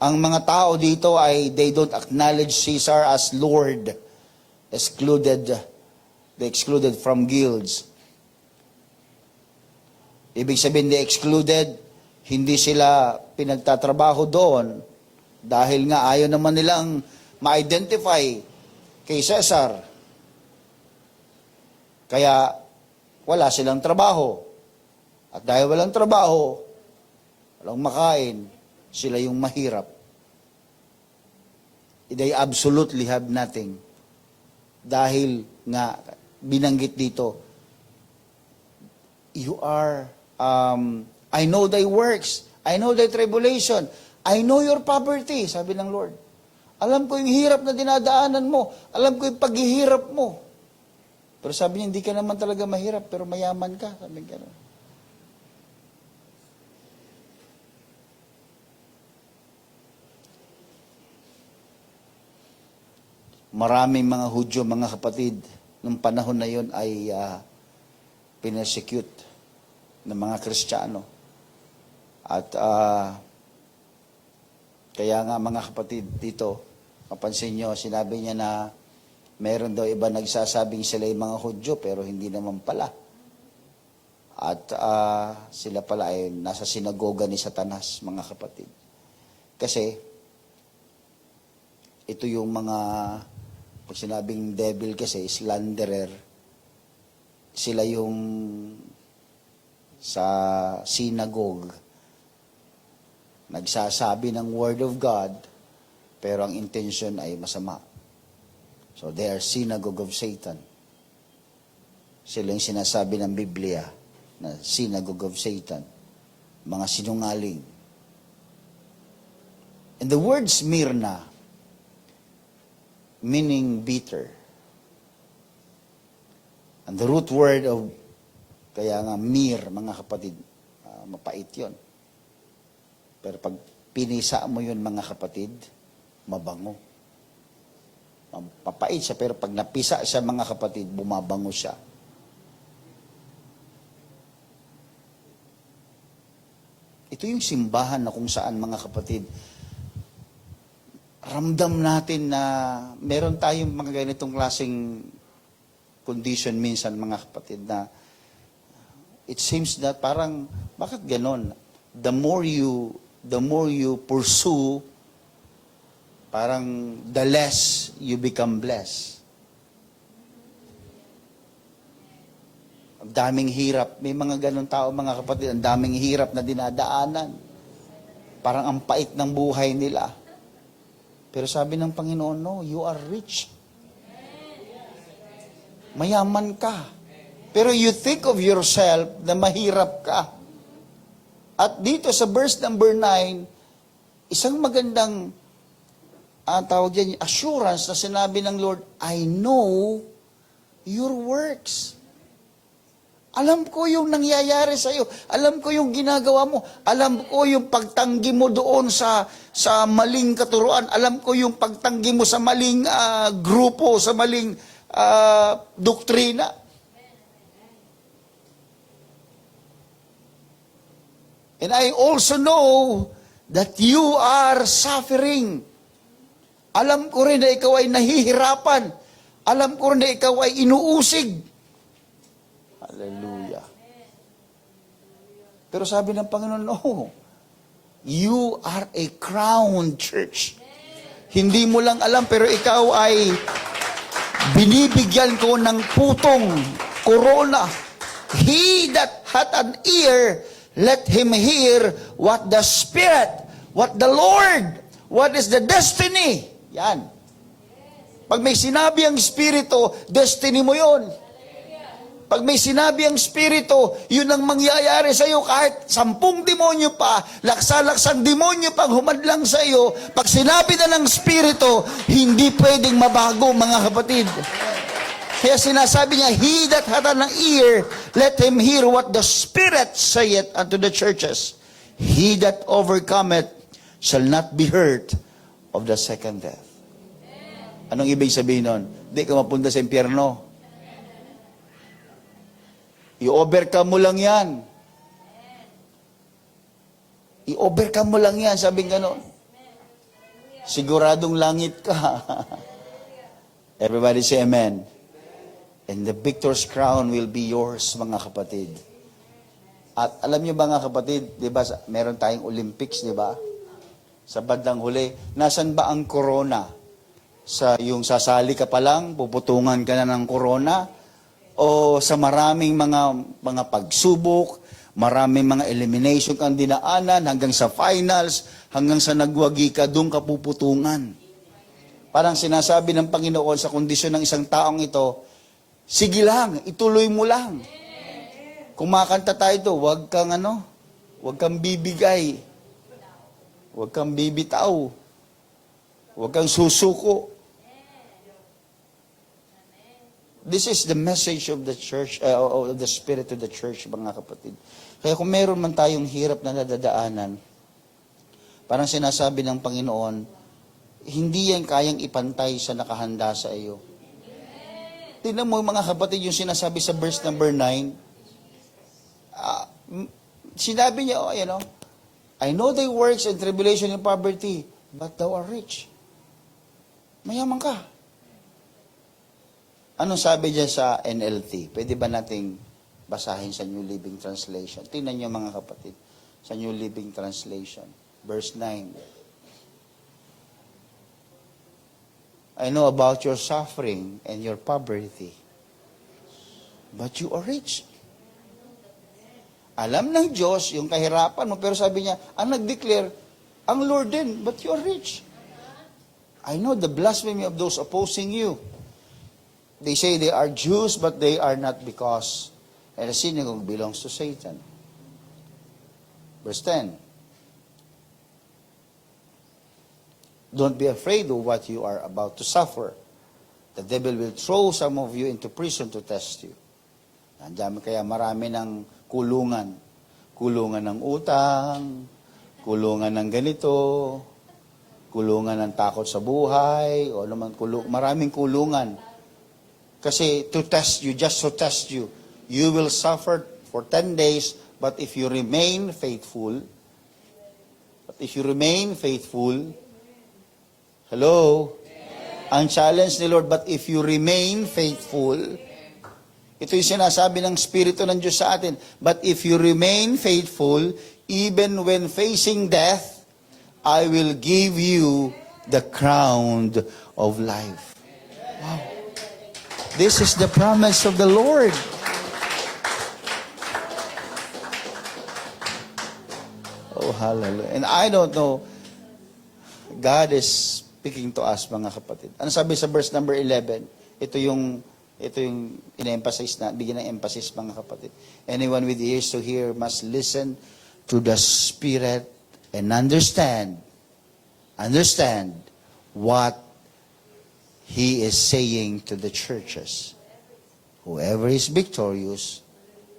Ang mga tao dito ay they don't acknowledge Caesar as Lord. They excluded from guilds. Ibig sabihin, they excluded, hindi sila pinagtatrabaho doon dahil nga ayaw naman nilang ma-identify kay Caesar. Kaya wala silang trabaho. At dahil walang trabaho, walang makain, sila yung mahirap. They absolutely have nothing. Dahil nga, binanggit dito, you are, I know thy works, I know thy tribulation, I know your poverty, sabi ng Lord. Alam ko yung hirap na dinadaanan mo, alam ko yung paghihirap mo. Pero sabi niya, hindi ka naman talaga mahirap, pero mayaman ka, sabi niya. Maraming mga Hudyo, mga kapatid, nung panahon na yon ay pinersecute ng mga Kristiyano. At kaya nga, mga kapatid, dito, mapansin nyo, sinabi niya na meron daw iba nagsasabing sila yung mga Hudyo, pero hindi naman pala. At sila pala ay nasa sinagoga ni Satanas, mga kapatid. Kasi, ito yung mga, pag sinabing devil kasi, slanderer, sila yung sa synagogue, nagsasabi ng word of God, pero ang intention ay masama. So they are synagogue of Satan. Sila yung sinasabi ng Biblia na synagogue of Satan. mga sinungaling. And the word Smyrna, meaning bitter. And the root word of, kaya nga mir, mga kapatid, mapait yun. Pero pag pinisa mo yun, mga kapatid, mabango. Mapait siya, pero pag napisa siya, mga kapatid, bumabango siya. Ito yung simbahan na kung saan, mga kapatid, ramdam natin na meron tayong mga ganitong klaseng condition minsan, mga kapatid, na it seems that parang, bakit ganon? The more you pursue, parang the less you become blessed. Ang daming hirap. May mga ganon tao, mga kapatid, ang daming hirap na dinadaanan. Parang ang pait ng buhay nila. Pero sabi ng Panginoon, no, you are rich. Mayaman ka. Pero you think of yourself na mahirap ka. At dito sa verse number 9, isang magandang tawag dyan, assurance na sinabi ng Lord, I know your works. Alam ko yung nangyayari sa iyo. Alam ko yung ginagawa mo. Alam ko yung pagtanggi mo doon sa maling katuruan. Alam ko yung pagtanggi mo sa maling grupo, sa maling doktrina. And I also know that you are suffering. Alam ko rin na ikaw ay nahihirapan. Alam ko rin na ikaw ay inuusig. Hallelujah. Pero sabi ng Panginoon, no, you are a crowned church. Hindi mo lang alam, pero ikaw ay binibigyan ko ng putong korona. He that hath an ear, let him hear what the Spirit, what the Lord, what is the destiny. Yan. Pag may sinabi ang Espiritu, destiny mo yon. Pag may sinabi ang Espiritu, yun ang mangyayari sa iyo kahit 10 demonyo pa, laksa-laksang demonyo pang humadlang sa iyo. Pag sinabi na ng Espiritu, hindi pwedeng mabago, mga kapatid. Kaya sinasabi niya, he that hath an ear, let him hear what the Spirit saith unto the churches. He that overcometh shall not be hurt of the second death. Anong ibig sabihin nun? Hindi ka mapunta sa impyerno. I-overcome mo lang yan. I-overcome mo lang yan, sabing gano'n. Siguradong langit ka. Everybody say amen. And the victor's crown will be yours, mga kapatid. At alam niyo ba, mga kapatid, di ba, meron tayong Olympics, di ba? Sa bandang huli, nasan ba ang corona? Sa yung sasali ka pa lang, puputungan ka na ng corona? O sa maraming mga pagsubok, maraming mga elimination kang dinaanan, hanggang sa finals, hanggang sa nagwagi ka, doon ka puputungan. Parang sinasabi ng Panginoon sa kondisyon ng isang taong ito, sige lang, ituloy mo lang. Kumakanta tayo ito, huwag kang bibigay, huwag kang bibitaw, huwag kang susuko. This is the message of the church, of the Spirit of the church, mga kapatid. Kaya kung meron man tayong hirap na nadadaanan, parang sinasabi ng Panginoon, hindi yan kayang ipantay sa nakahanda sa iyo. Tingnan mo, mga kapatid, yung sinasabi sa verse number 9, sinabi niya, I know thy works and tribulation and poverty, but thou art rich. Mayaman ka. Anong sabi dyan sa NLT? Pwede ba nating basahin sa New Living Translation? Tingnan niyo, mga kapatid, sa New Living Translation, verse 9. I know about your suffering and your poverty, but you are rich. Alam ng Diyos yung kahirapan mo, pero sabi niya, ang nag-declare, ang Lord din, but you are rich. I know the blasphemy of those opposing you. They say they are Jews, but they are not, because the synagogue belongs to Satan. Verse 10. Don't be afraid of what you are about to suffer. The devil will throw some of you into prison to test you. Nandiyan kaya marami ng kulungan. Kulungan ng utang, kulungan ng ganito, kulungan ng takot sa buhay, o naman maraming kulungan. Kasi to test you, just to test you, you will suffer for 10 days, but if you remain faithful, hello? Ang challenge ni Lord, but if you remain faithful, ito yung sinasabi ng Espiritu ng Diyos sa atin, but if you remain faithful, even when facing death, I will give you the crown of life. Wow. This is the promise of the Lord. Oh, hallelujah. And I don't know, God is speaking to us, mga kapatid. Ano sabi sa verse number 11? Ito yung in-emphasize na, bigyan ng emphasis, mga kapatid. Anyone with ears to hear must listen to the Spirit and understand what He is saying to the churches. Whoever is victorious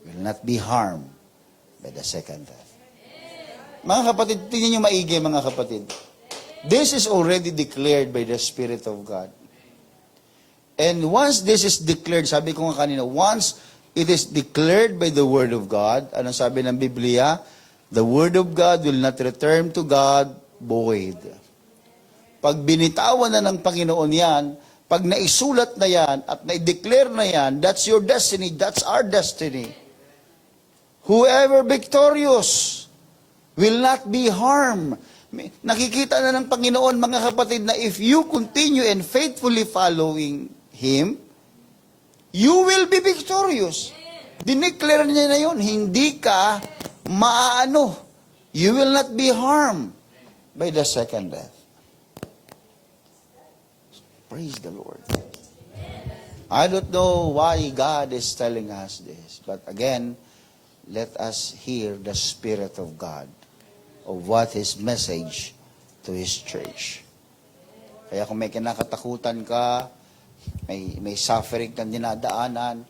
will not be harmed by the second death. Mga kapatid, tingnan nyo maigi, mga kapatid. This is already declared by the Spirit of God. And once this is declared, sabi ko nga kanina, once it is declared by the Word of God, anong sabi ng Biblia? The Word of God will not return to God void. Pag binitawan na ng Panginoon yan, pag naisulat na yan, at na-declare na yan, that's your destiny, that's our destiny. Whoever victorious will not be harmed. Nakikita na ng Panginoon, mga kapatid, na if you continue and faithfully following Him, you will be victorious. Dineclare niya na yun, hindi ka maaano. You will not be harmed by the second death. Praise the Lord. I don't know why God is telling us this, but again, let us hear the Spirit of God of what His message to His church. Kaya kung may kinakatakutan ka, may suffering kang dinadaanan,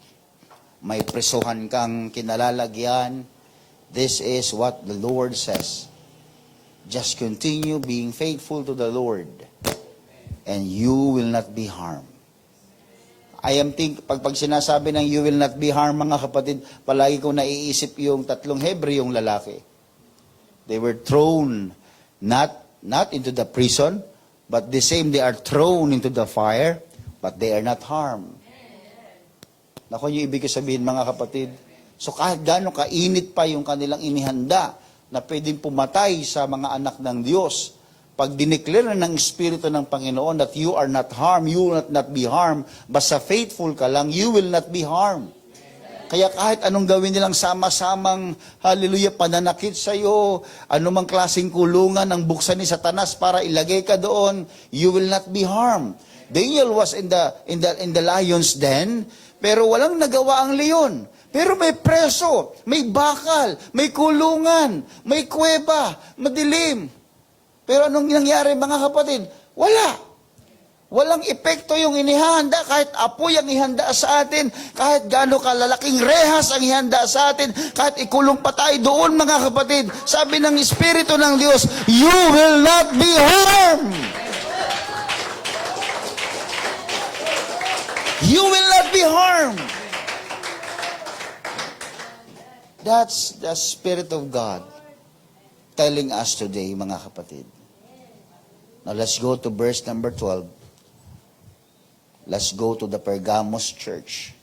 may presuhan kang kinalalagyan, this is what the Lord says. Just continue being faithful to the Lord, and you will not be harmed. Pag sinasabi ng you will not be harmed, mga kapatid, palagi ko naiisip yung tatlong Hebreyong lalaki. They were thrown not into the prison, but the same, they are thrown into the fire, but they are not harmed. Naku, yung ibig sabihin, mga kapatid. So kahit gano'ng kainit pa yung kanilang inihanda na pwedeng pumatay sa mga anak ng Diyos, pag dineclare ng Espiritu ng Panginoon that you are not harmed, you will not be harmed, basta faithful ka lang, you will not be harmed. Kaya kahit anong gawin nilang sama-samang, hallelujah, pananakit sa iyo, anumang klaseng kulungan ang buksan ni Satanas para ilagay ka doon, you will not be harmed. Daniel was in the lion's den, pero walang nagawa ang leon. Pero may preso, may bakal, may kulungan, may kuweba, madilim. Pero anong nangyari, mga kapatid? Wala. Walang epekto yung inihanda, kahit apoy ang ihanda sa atin, kahit gaano kalalaking rehas ang ihanda sa atin, kahit ikulong pa tayo doon, mga kapatid. Sabi ng Espiritu ng Diyos, you will not be harmed. You will not be harmed. That's the Spirit of God telling us today, mga kapatid. Now let's go to verse number 12. Let's go to the Pergamos church.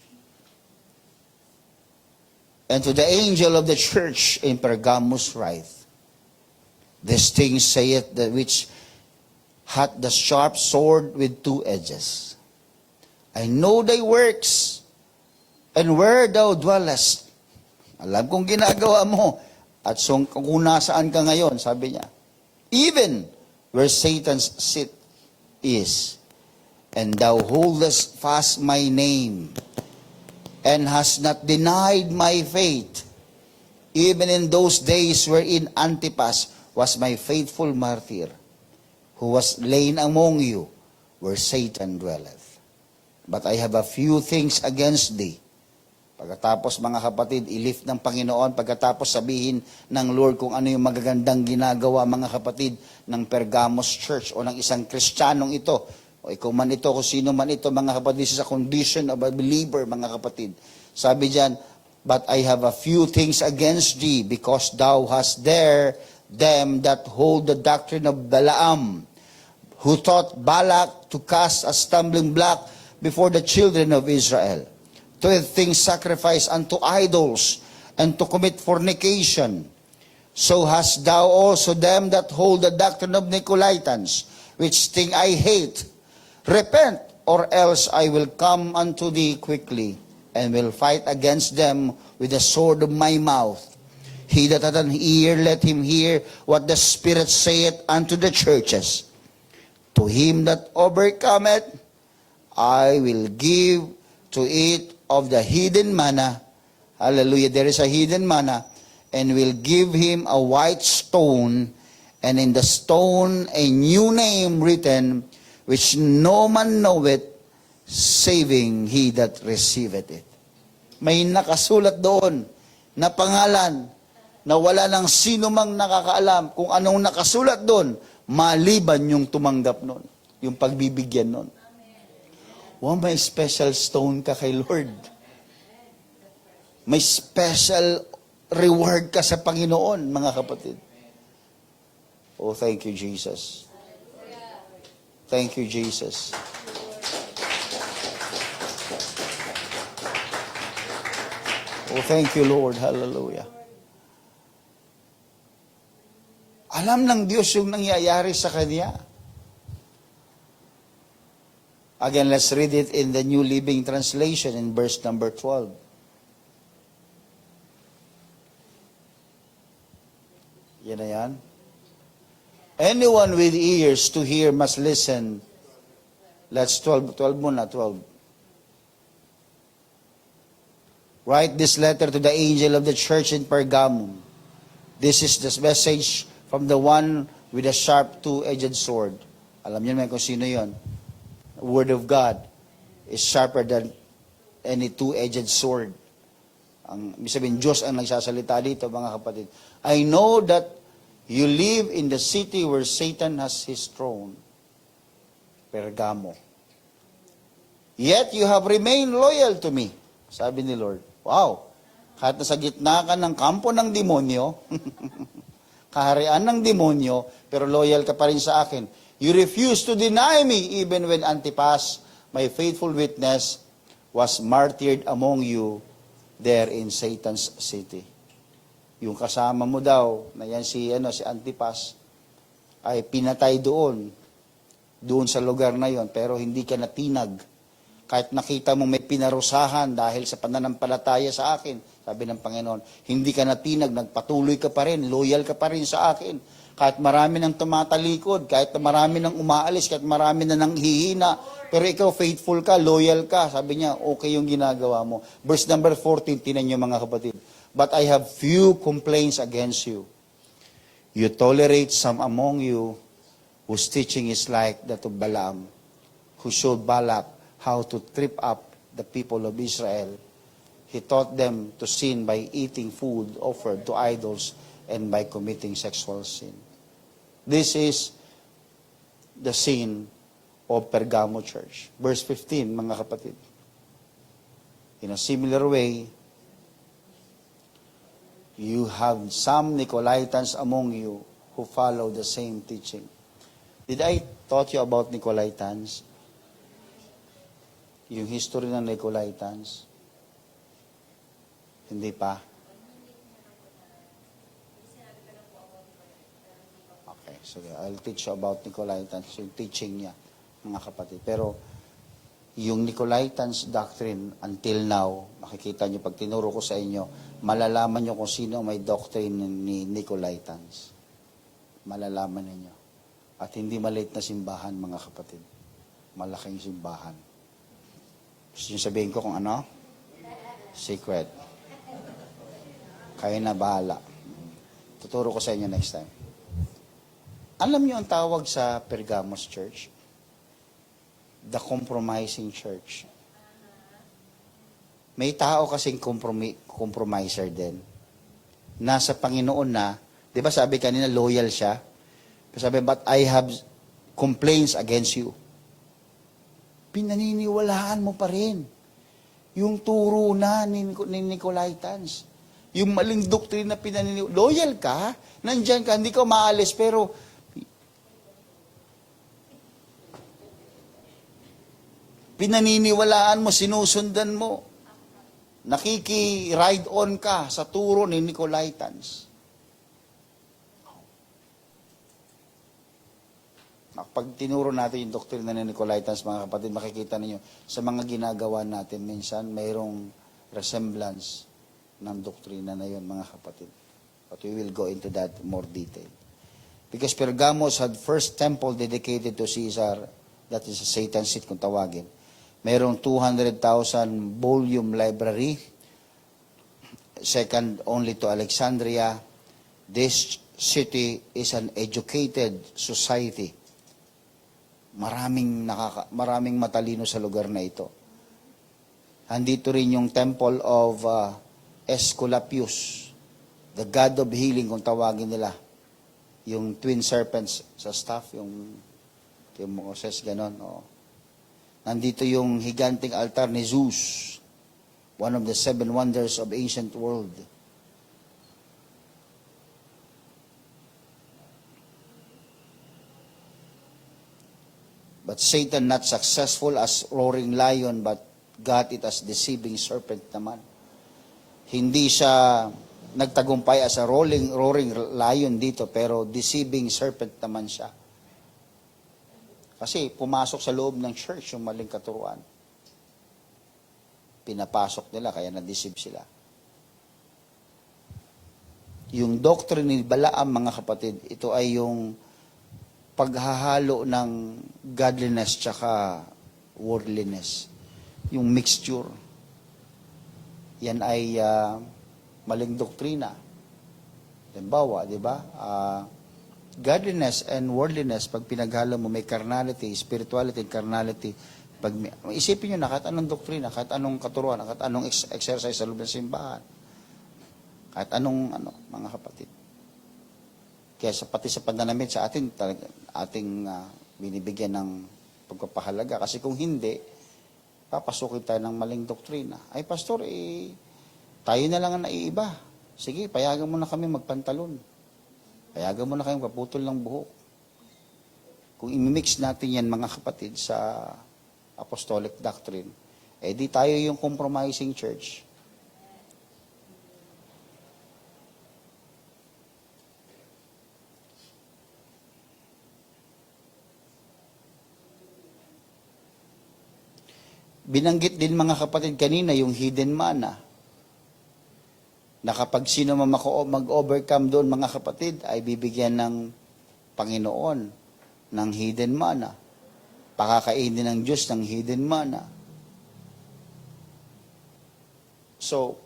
And to the angel of the church in Pergamos write, this thing saith that which hath the sharp sword with two edges. I know thy works, and where thou dwellest. Alam kong ginagawa mo, at kung nasaan ka ngayon, sabi niya. Even where Satan's seat is, and thou holdest fast my name, and hast not denied my faith, even in those days wherein Antipas was my faithful martyr, who was lain among you, where Satan dwelleth. But I have a few things against thee. Pagkatapos mga kapatid, i-lift ng Panginoon, pagkatapos sabihin ng Lord kung ano yung magagandang ginagawa mga kapatid ng Pergamos Church o ng isang Kristiyanong ito, o ikaw man ito, kung sino man ito mga kapatid, this is a condition of a believer mga kapatid. Sabi diyan, but I have a few things against thee, because thou hast there them that hold the doctrine of Balaam, who taught Balak to cast a stumbling block before the children of Israel, to have things sacrificed unto idols, and to commit fornication. So hast thou also them that hold the doctrine of Nicolaitans, which thing I hate. Repent, or else I will come unto thee quickly, and will fight against them with the sword of my mouth. He that hath an ear, let him hear what the Spirit saith unto the churches. To him that overcometh, I will give to eat of the hidden manna. Hallelujah, there is a hidden manna. And will give him a white stone, and in the stone a new name written, which no man knoweth, saving he that receiveth it. May nakasulat doon na pangalan na wala nang sino mang nakakaalam kung anong nakasulat doon, maliban yung tumanggap nun, yung pagbibigyan nun. Wow, may special stone ka kay Lord. May special reward ka sa Panginoon, mga kapatid. Oh, thank you, Jesus. Thank you, Jesus. Oh, thank you, Lord. Hallelujah. Alam ng Diyos yung nangyayari sa Kanya. Again, let's read it in the New Living Translation in verse number 12. Yan na yan. Anyone with ears to hear must listen. Let's 12 muna, 12. Write this letter to the angel of the church in Pergamum. This is the message from the one with a sharp two-edged sword. Alam niyo naman kung sino yon. The word of God is sharper than any two-edged sword. Ibig sabihin, Diyos ang nagsasalita dito, mga kapatid. I know that you live in the city where Satan has his throne, Pergamo. Yet you have remained loyal to me, sabi ni Lord. Wow! Kahit nasa gitna ka ng kampo ng demonyo, kaharian ng demonyo, pero loyal ka pa rin sa akin. You refuse to deny me even when Antipas, my faithful witness, was martyred among you there in Satan's city. Yung kasama mo daw, na yan si Antipas, ay pinatay doon sa lugar na yon, pero hindi ka natinag. Kahit nakita mo may pinarusahan dahil sa pananampalataya sa akin, sabi ng Panginoon, hindi ka natinag, nagpatuloy ka pa rin, loyal ka pa rin sa akin. Kahit marami nang tumatalikod, kahit marami nang umaalis, kahit marami na nang hihina, pero ikaw faithful ka, loyal ka. Sabi niya, okay yung ginagawa mo. Verse number 14, tinan niyo mga kapatid. But I have few complaints against you. You tolerate some among you whose teaching is like that of Balaam, who showed Balak how to trip up the people of Israel. He taught them to sin by eating food offered to idols and by committing sexual sin. This is the sin of Pergamo Church. Verse 15, mga kapatid. In a similar way, you have some Nicolaitans among you who follow the same teaching. Did I taught you about Nicolaitans? Yung history ng Nicolaitans? Hindi pa? Okay, so I'll teach you about Nicolaitans, yung teaching niya, mga kapatid. Pero yung Nicolaitans doctrine, until now, makikita niyo pag tinuro ko sa inyo, malalaman niyo kung sino may doctrine ni Nicolaitans. Malalaman niyo. At hindi maliit na simbahan, mga kapatid. Malaking simbahan. Gusto niyo sabihin ko kung ano? Secret. Kayo na bahala. Tuturo ko sa inyo next time. Alam niyo ang tawag sa Pergamos Church? The Compromising Church. May tao kasing compromiser din. Nasa Panginoon na, di ba sabi kanina, loyal siya? Sabi, but I have complaints against you. Pinaniniwalaan mo pa rin. Yung turo na ni Nicolaitans. Yung maling doktrina pinaniniwalaan. Loyal ka, nandyan ka, hindi ka maalis, pero pinaniniwalaan mo, sinusundan mo. Nakiki-ride on ka sa turo ni Nicolaitans. Pag tinuro natin yung doktrina ni Nicolaitans, mga kapatid, makikita ninyo, sa mga ginagawa natin, minsan mayroong resemblance ng doktrina na yun, mga kapatid. But we will go into that more detail. Because Pergamos had first temple dedicated to Caesar, that is a Satan's seat kung tawagin. Mayroong 200,000 volume library, second only to Alexandria. This city is an educated society. Maraming matalino sa lugar na ito. Andito rin yung temple of Esculapius, the god of healing kung tawagin nila. Yung twin serpents sa staff, yung Moses, ganon. Oh. Nandito yung higanting altar ni Zeus, one of the 7 wonders of ancient world. But Satan not successful as roaring lion, but got it as deceiving serpent naman. Hindi siya nagtagumpay as a roaring lion dito, pero deceiving serpent naman siya. Kasi pumasok sa loob ng church yung maling katuruan. Pinapasok nila, kaya na-deceive sila. Yung doctrine ni Balaam, mga kapatid, ito ay yung paghahalo ng godliness tsaka worldliness. Yung mixture. Yan ay maling doktrina. Halimbawa, di ba? Godliness and worldliness, pag pinaghalo mo, may carnality, spirituality, carnality. Pag isipin nyo na, kahit anong doktrina, kahit anong katuruan, kahit anong exercise sa loob ng simbahan, kahit anong, mga kapatid. Kaya pati sa pananamit sa atin, ating binibigyan ng pagpapahalaga. Kasi kung hindi, papasukin tayo ng maling doktrina. Ay, pastor, tayo na lang ang naiiba. Sige, payagan mo na kami magpantalon. Payagan mo na kayong kaputol ng buhok. Kung imimix natin yan, mga kapatid, sa apostolic doctrine, di tayo yung compromising church. Binanggit din, mga kapatid, kanina yung hidden manna. Na kapag sino mag-overcome doon, mga kapatid, ay bibigyan ng Panginoon ng hidden manna. Pakakainin ng Diyos ng hidden manna. So,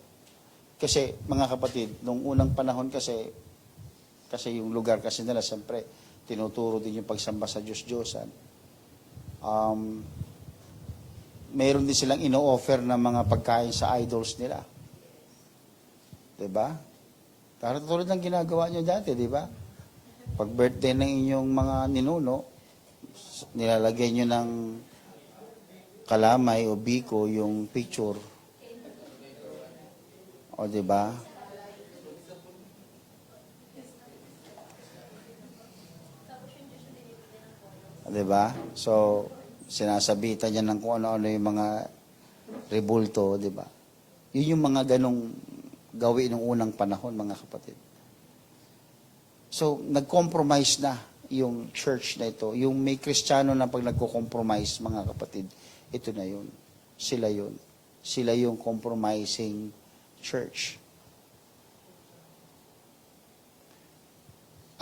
kasi mga kapatid, nung unang panahon kasi yung lugar kasi nila, siyempre, tinuturo din yung pagsamba sa Diyos-Diyosan. Mayroon din silang ino-offer na mga pagkain sa idols nila. Diba? Tulad ng ginagawa nyo dati, diba? Pag birthday ng inyong mga ninuno, nilalagay nyo ng kalamay o biko yung picture. O diba? Diba? So, sinasabitan niya ng kung ano-ano yung mga rebulto, diba? Yun yung mga ganong gawin ng unang panahon, mga kapatid. So, nag-compromise na yung church na ito. Yung may Kristiyano na pag nagko-compromise, mga kapatid, ito na yun. Sila yun. Sila yung compromising church.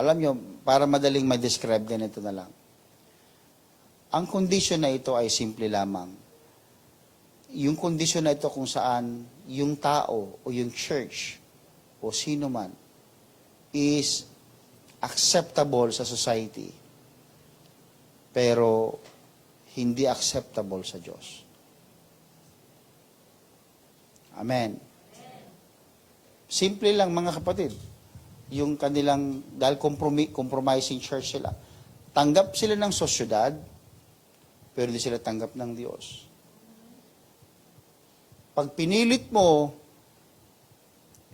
Alam nyo, para madaling ma-describe, ganito na lang. Ang condition na ito ay simple lamang. Yung condition na ito kung saan yung tao o yung church o sino man is acceptable sa society, pero hindi acceptable sa Diyos. Amen. Simple lang mga kapatid. Yung kanilang, dahil compromising church sila, tanggap sila ng sosyedad, pero hindi sila tanggap ng Diyos. Pag pinilit mo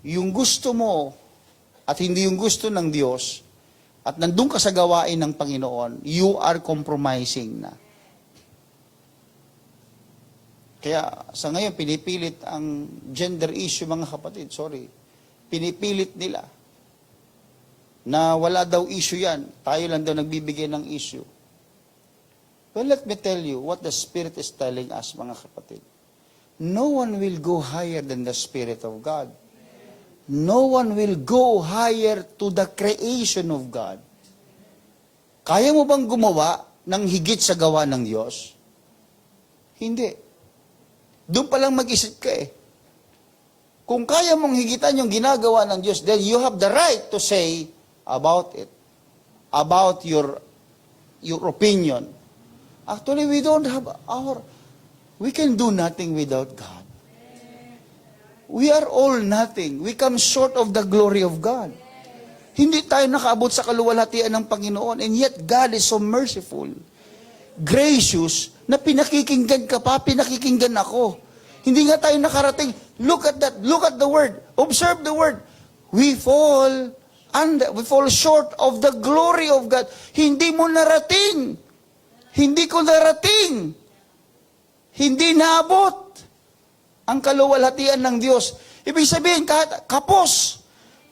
yung gusto mo at hindi yung gusto ng Diyos, at nandun ka sa gawain ng Panginoon, you are compromising na. Kaya sa ngayon, pinipilit ang gender issue, mga kapatid, sorry. Pinipilit nila na wala daw issue yan. Tayo lang daw nagbibigay ng issue. Well, let me tell you what the Spirit is telling us, mga kapatid. No one will go higher than the Spirit of God. No one will go higher to the creation of God. Kaya mo bang gumawa ng higit sa gawa ng Diyos? Hindi. Doon pa lang mag-isip ka eh. Kung kaya mong higitan yung ginagawa ng Diyos, then you have the right to say about it. About your opinion. Actually, we don't have we can do nothing without God. We are all nothing. We come short of the glory of God. Hindi tayo nakaabot sa kaluwalhatian ng Panginoon, and yet God is so merciful, gracious, na pinakikinggan ka pa, pinakikinggan ako. Hindi nga tayo nakarating. Look at that. Look at the word. Observe the word. We fall short of the glory of God. Hindi mo narating. Hindi ko narating. Hindi naabot ang kaluwalhatian ng Diyos. Ibig sabihin, kahit kapos.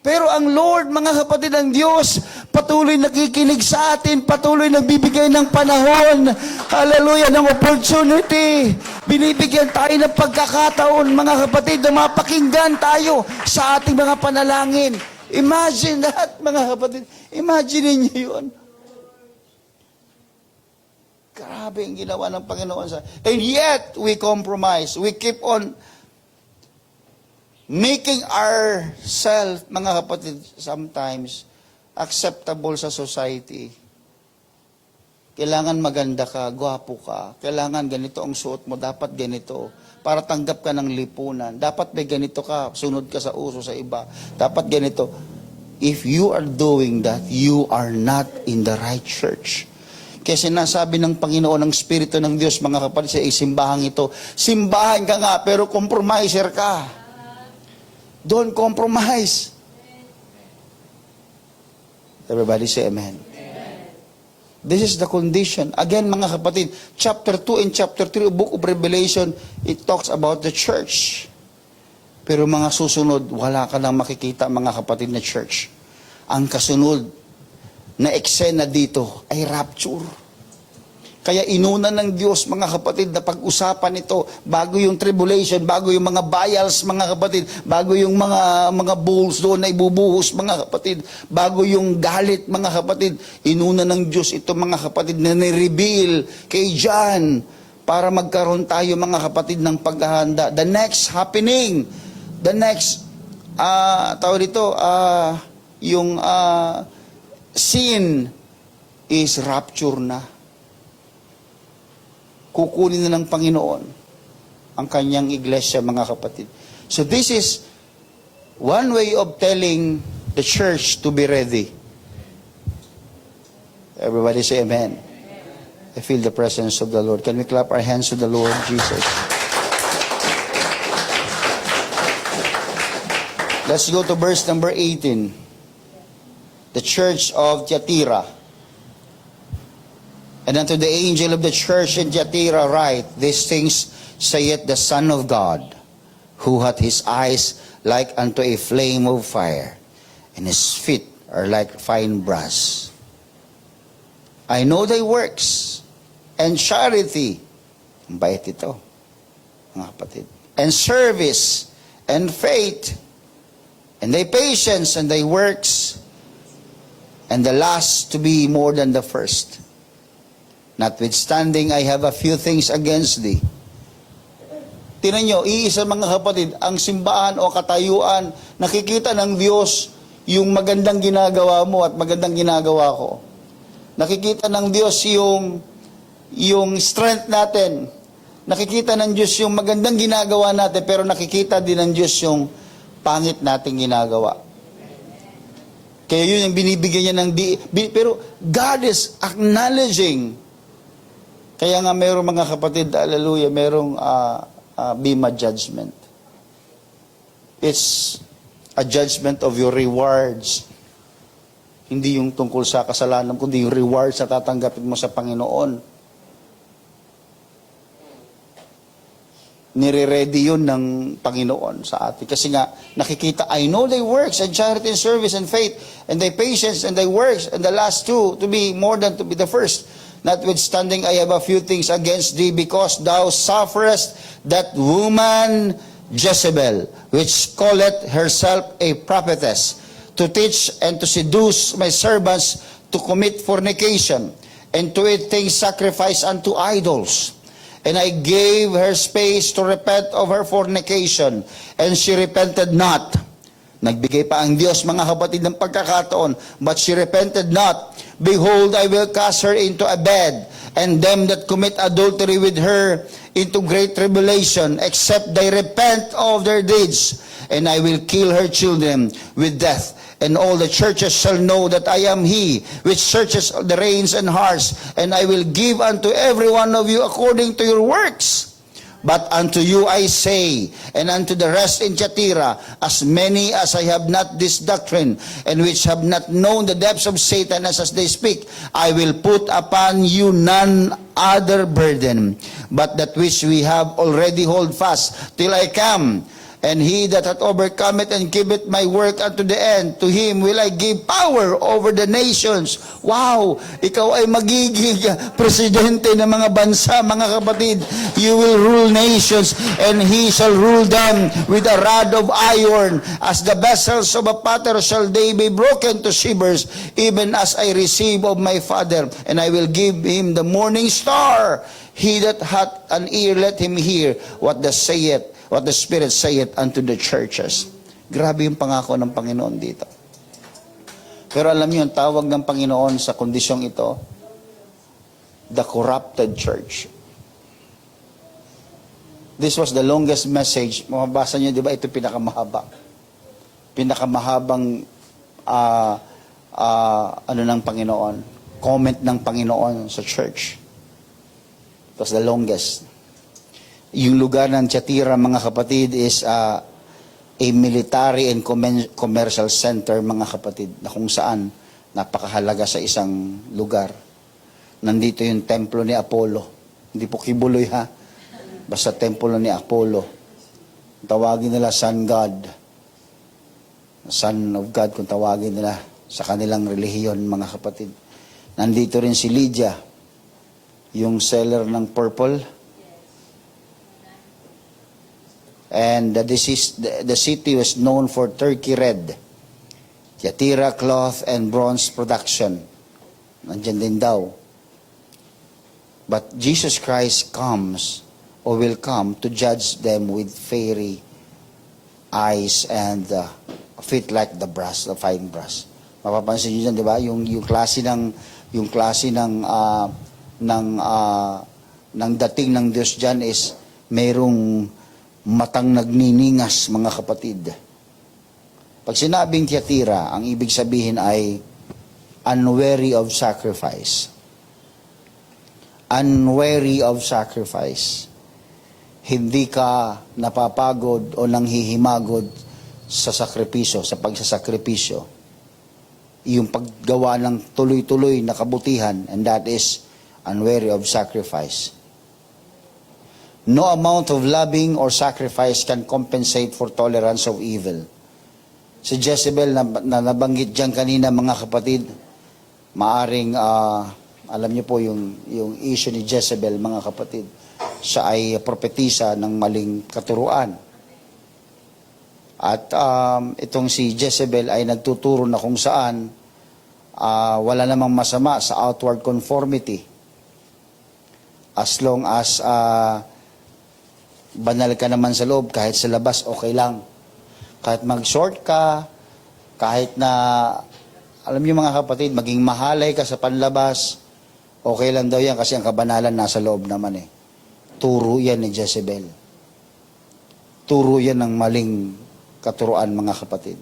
Pero ang Lord, mga kapatid ng Diyos, patuloy nakikinig sa atin, patuloy nagbibigay ng panahon, hallelujah, ng opportunity. Binibigyan tayo ng pagkakataon, mga kapatid, na mapakinggan tayo sa ating mga panalangin. Imagine that, mga kapatid. Imagine niyo yun. Grabe ang ginawa ng Panginoon sa... And yet, we compromise. We keep on making ourselves, mga kapatid, sometimes acceptable sa society. Kailangan maganda ka, gwapo ka. Kailangan ganito ang suot mo, dapat ganito. Para tanggap ka ng lipunan. Dapat may ganito ka, sunod ka sa uso sa iba. Dapat ganito. If you are doing that, you are not in the right church. Kaya sinasabi ng Panginoon, ng Espiritu ng Diyos, mga kapatid, sa simbahan ito, simbahan ka nga, pero compromiser ka. Don't compromise. Everybody say amen. This is the condition. Again, mga kapatid, chapter 2 and chapter 3 of Book of Revelation, it talks about the church. Pero mga susunod, wala ka nang makikita, mga kapatid, na church. Ang kasunod na eksena dito ay rapture. Kaya inuna ng Diyos, mga kapatid, na pag-usapan ito bago yung tribulation, bago yung mga vials, mga kapatid, bago yung mga bowls doon na ibubuhos, mga kapatid, bago yung galit, mga kapatid, inuna ng Diyos ito, mga kapatid, na nireveal kay John para magkaroon tayo, mga kapatid, ng paghahanda. The next happening, the next, yung scene is rapture na. Kukunin na ng Panginoon ang kanyang iglesia, mga kapatid. So this is one way of telling the church to be ready. Everybody say amen. I feel the presence of the Lord. Can we clap our hands to the Lord Jesus? Let's go to verse number 18. The church of Thyatira. And unto the angel of the church in Thyatira write, these things saith the Son of God, who hath his eyes like unto a flame of fire, and his feet are like fine brass. I know thy works, and charity, ang bait ito, mga kapatid, and service, and faith, and thy patience, and thy works, and the last to be more than the first. Notwithstanding, I have a few things against thee. Tinan nyo, iisa mga kapatid, ang simbahan o katayuan, nakikita ng Diyos yung magandang ginagawa mo at magandang ginagawa ko. Nakikita ng Diyos yung strength natin. Nakikita ng Diyos yung magandang ginagawa natin, pero nakikita din ng Diyos yung pangit nating ginagawa. Kaya yun yung binibigyan niya ng pero God is acknowledging. Kaya nga mayroong mga kapatid, hallelujah, mayroong bima judgment. It's a judgment of your rewards. Hindi yung tungkol sa kasalanan, kundi yung rewards na tatanggapin mo sa Panginoon. Nire-ready yun ng Panginoon sa atin. Kasi nga, nakikita, I know thy works and charity and service and faith and thy patience and thy works and the last two to be more than to be the first. Notwithstanding, I have a few things against thee because thou sufferest that woman Jezebel, which calleth herself a prophetess, to teach and to seduce my servants to commit fornication and to eat things sacrificed unto idols. And I gave her space to repent of her fornication, and she repented not. Nagbigay pa ang Diyos, mga kapatid, ng pagkakataon, but she repented not. Behold, I will cast her into a bed, and them that commit adultery with her into great tribulation, except they repent of their deeds. And I will kill her children with death. And all the churches shall know that I am he which searches the reins and hearts, and I will give unto every one of you according to your works. But unto you I say, and unto the rest in Thyatira, as many as I have not this doctrine, and which have not known the depths of Satan as they speak, I will put upon you none other burden, but that which we have already hold fast, till I come. And he that hath overcome it and keepeth my work unto the end, to him will I give power over the nations. Wow! Ikaw ay magiging presidente ng mga bansa, mga kapatid. You will rule nations, and he shall rule them with a rod of iron. As the vessels of a potter shall they be broken to shivers, even as I receive of my Father. And I will give him the morning star. He that hath an ear, let him hear what the Spirit saith unto the churches. Grabe yung pangako ng Panginoon dito. Pero alam niyo, ang tawag ng Panginoon sa kondisyong ito, the corrupted church. This was the longest message. Mababasa niyo, di ba? Ito pinakamahaba. Pinakamahabang ng Panginoon. Comment ng Panginoon sa church. It was the longest. Yung lugar ng Thyatira, mga kapatid, is a military and commercial center, mga kapatid, na kung saan napakahalaga sa isang lugar. Nandito yung templo ni Apollo. Hindi po kibuloy, ha? Basta templo ni Apollo. Tawagin nila Sun God. Son of God, kung tawagin nila sa kanilang relihiyon, mga kapatid. Nandito rin si Lydia, yung seller ng purple. And the city was known for turkey red, Thyatira cloth and bronze production. Nandyan din daw. But Jesus Christ comes, or will come, to judge them with fiery eyes and feet like the brass, the fine brass. Mapapansin niyo dyan, di ba? Yung klase ng dating ng Diyos dyan is mayroong matang nagniningas, mga kapatid. Pag sinabing Thyatira, ang ibig sabihin ay unwary of sacrifice. Unwary of sacrifice. Hindi ka napapagod o nanghihimagod sa sakripisyo, sa pagsasakripisyo. Yung paggawa ng tuloy-tuloy na kabutihan, and that is unwary of sacrifice. No amount of loving or sacrifice can compensate for tolerance of evil. Si Jezebel na nabanggit dyan kanina, mga kapatid, maaring, alam niyo po yung issue ni Jezebel, mga kapatid. Siya ay propetisa ng maling katuruan. At itong si Jezebel ay nagtuturo na kung saan wala namang masama sa outward conformity. As long as banal ka naman sa loob, kahit sa labas, okay lang. Kahit mag-short ka, kahit na, alam niyo mga kapatid, maging mahalay ka sa panlabas, okay lang daw yan kasi ang kabanalan nasa loob naman eh. Turo yan ni Jezebel. Turo yan ng maling katuruan, mga kapatid.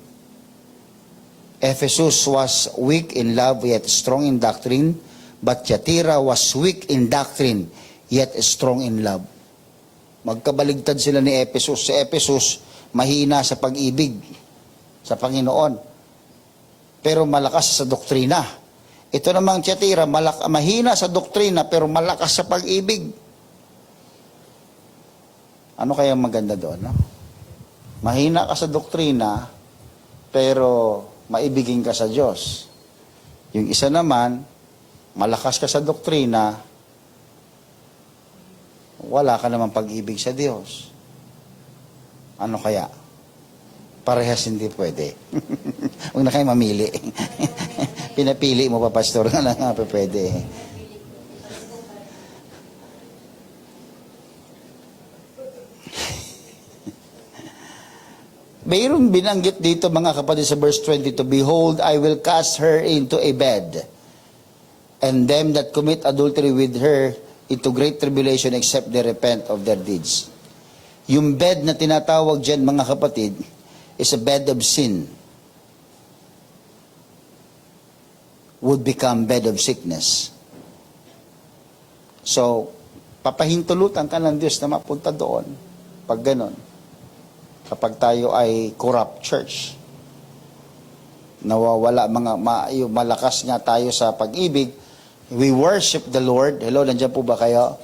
Ephesus was weak in love yet strong in doctrine, but Thyatira was weak in doctrine yet strong in love. Magkabaligtad sila ni Ephesus. Si Ephesus, mahina sa pag-ibig sa Panginoon, pero malakas sa doktrina. Ito namang Thyatira, mahina sa doktrina, pero malakas sa pag-ibig. Ano kaya maganda doon? No? Mahina ka sa doktrina, pero maibigin ka sa Diyos. Yung isa naman, malakas ka sa doktrina, wala ka naman pag-ibig sa Diyos. Ano kaya? Parehas hindi pwede. Huwag na kayo mamili. Pinapili mo pa, pastor, nga lang nga pwede. Mayroong binanggit dito mga kapatid sa verse 22, Behold, I will cast her into a bed, and them that commit adultery with her into great tribulation except they repent of their deeds. Yung bed na tinatawag dyan mga kapatid is a bed of sin. Would become bed of sickness. So, papahintulutan ka ng Diyos na mapunta doon pag ganon. Kapag tayo ay corrupt church, nawawala, malakas nga tayo sa pag-ibig, we worship the Lord. Hello, nandiyan po ba kayo?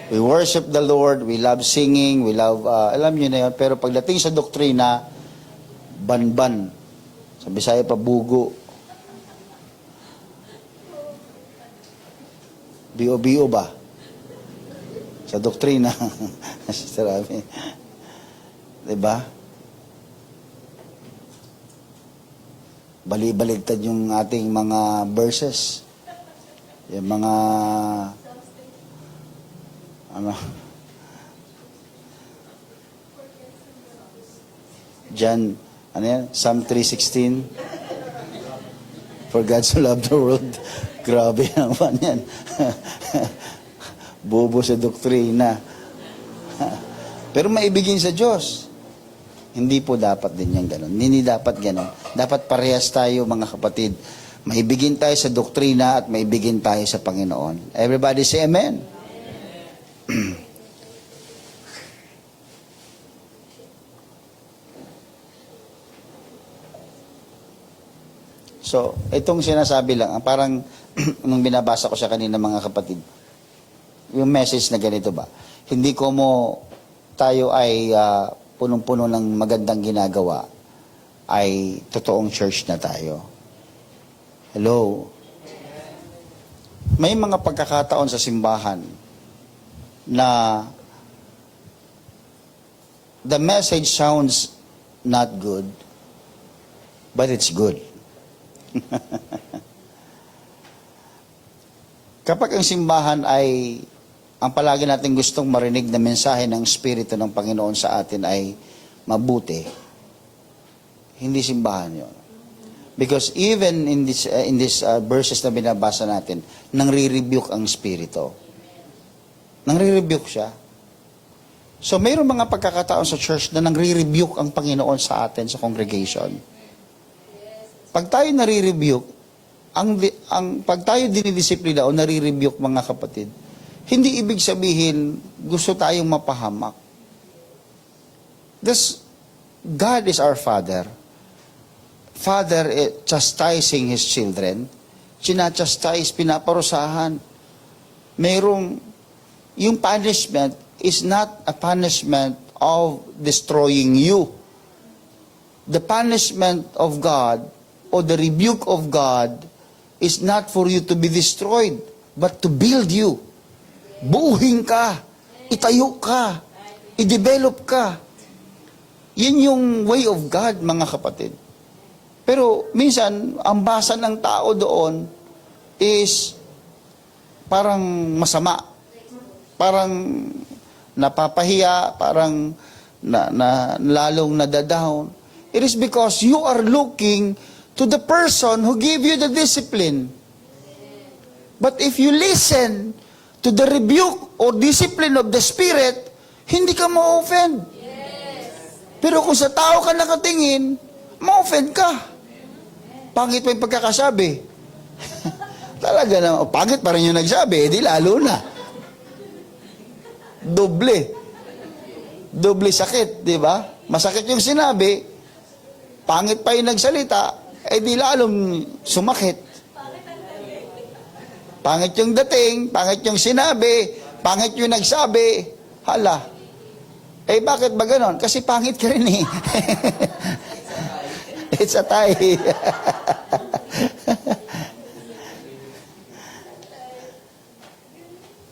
We worship the Lord, we love singing, we love, alam nyo na yun, pero pagdating sa doktrina, banban. Sa Bisaya pa, bugo. Bio-bio ba? Sa doktrina. Sarami. Diba? Bali-baligtad yung ating mga verses. Yung mga John, Psalm 3:16. For God so loved the world. Grabe naman yan. Bobo sa doktrina. Pero maibigin sa Diyos. Hindi po dapat din yan ganun. Hindi dapat ganun. Dapat parehas tayo mga kapatid. Maibigin tayo sa doktrina at maibigin tayo sa Panginoon. Everybody say amen. So, itong sinasabi lang, parang nung binabasa ko siya kanina mga kapatid, yung message na ganito ba, hindi ko mo tayo ay punong-puno ng magandang ginagawa, ay totoong church na tayo. Hello? May mga pagkakataon sa simbahan na the message sounds not good, but it's good. Kapag ang simbahan ay ang palagi natin gustong marinig na mensahe ng Espiritu ng Panginoon sa atin ay mabuti, hindi simbahan yun. Because even in this verses na binabasa natin, nangre-rebuke ang Espiritu. Nangre-rebuke siya. So mayroong mga pagkakataon sa church na nangre-rebuke ang Panginoon sa atin sa congregation. Pag tayo nare-rebuke, pag tayo dinidisiplina o nare-rebuke mga kapatid, hindi ibig sabihin gusto tayong mapahamak. God is our Father. Father chastising His children. Sinachastise, pinaparusahan. Yung punishment is not a punishment of destroying you. The punishment of God o the rebuke of God is not for you to be destroyed, but to build you. Buuhin ka, itayo ka, i-develop ka. Yan yung way of God, mga kapatid. Pero minsan, ang basa ng tao doon is parang masama. Parang napapahiya, parang lalong nadadown. It is because you are looking to the person who gave you the discipline. But if you listen to the rebuke or discipline of the Spirit, hindi ka ma-offend. Pero kung sa tao ka nakatingin, ma-offend ka. Pangit pa yung pagkakasabi. Talaga na, pangit pa rin yung nagsabi, edi lalo na. Doble sakit, di ba? Masakit yung sinabi, pangit pa yung nagsalita, edi lalong sumakit. Pangit yung dating, pangit yung sinabi, pangit yung nagsabi, hala. Eh bakit ba ganon? Kasi pangit ka rin eh. It's a tie.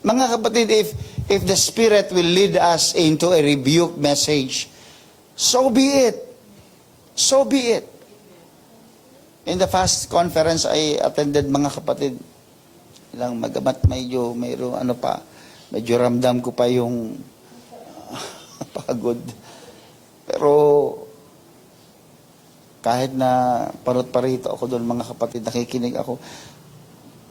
Mga kapatid, if the Spirit will lead us into a rebuke message, so be it. So be it. In the fast conference I attended, mga kapatid, lang magamat medyo medyo ramdam ko pa yung pagod. Pero kahit na parot parito ako doon, mga kapatid, nakikinig ako,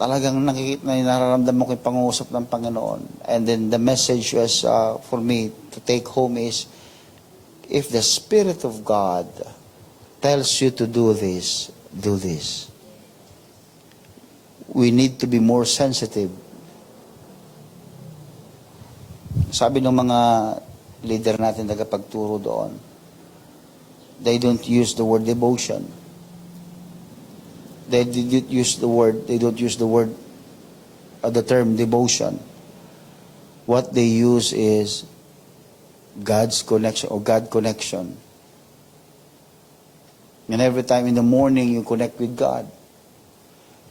talagang nararamdaman ko yung pangungusap ng Panginoon. And then the message was for me to take home is, if the Spirit of God tells you to do this, do this. We need to be more sensitive. Sabi ng mga leader natin tagapagturo doon, they don't use the word devotion. They don't use the word the term devotion. What they use is God's connection or God connection. And every time in the morning you connect with God.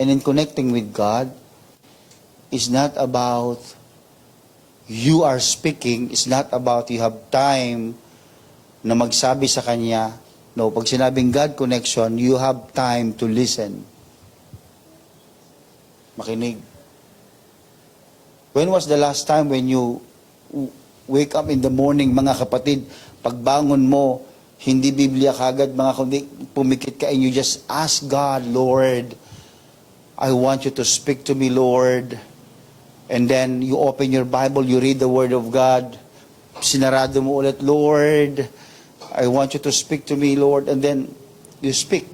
And in connecting with God, is not about you are speaking, it's not about you have time na magsabi sa Kanya. No, pag sinabing God connection, you have time to listen. Makinig. When was the last time when you wake up in the morning, mga kapatid, pagbangon mo, hindi Biblia kagad, mga kundi pumikit ka and you just ask God, Lord, I want you to speak to me, Lord. And then you open your Bible, you read the Word of God. Sinarado mo ulit, Lord, I want you to speak to me, Lord. And then you speak.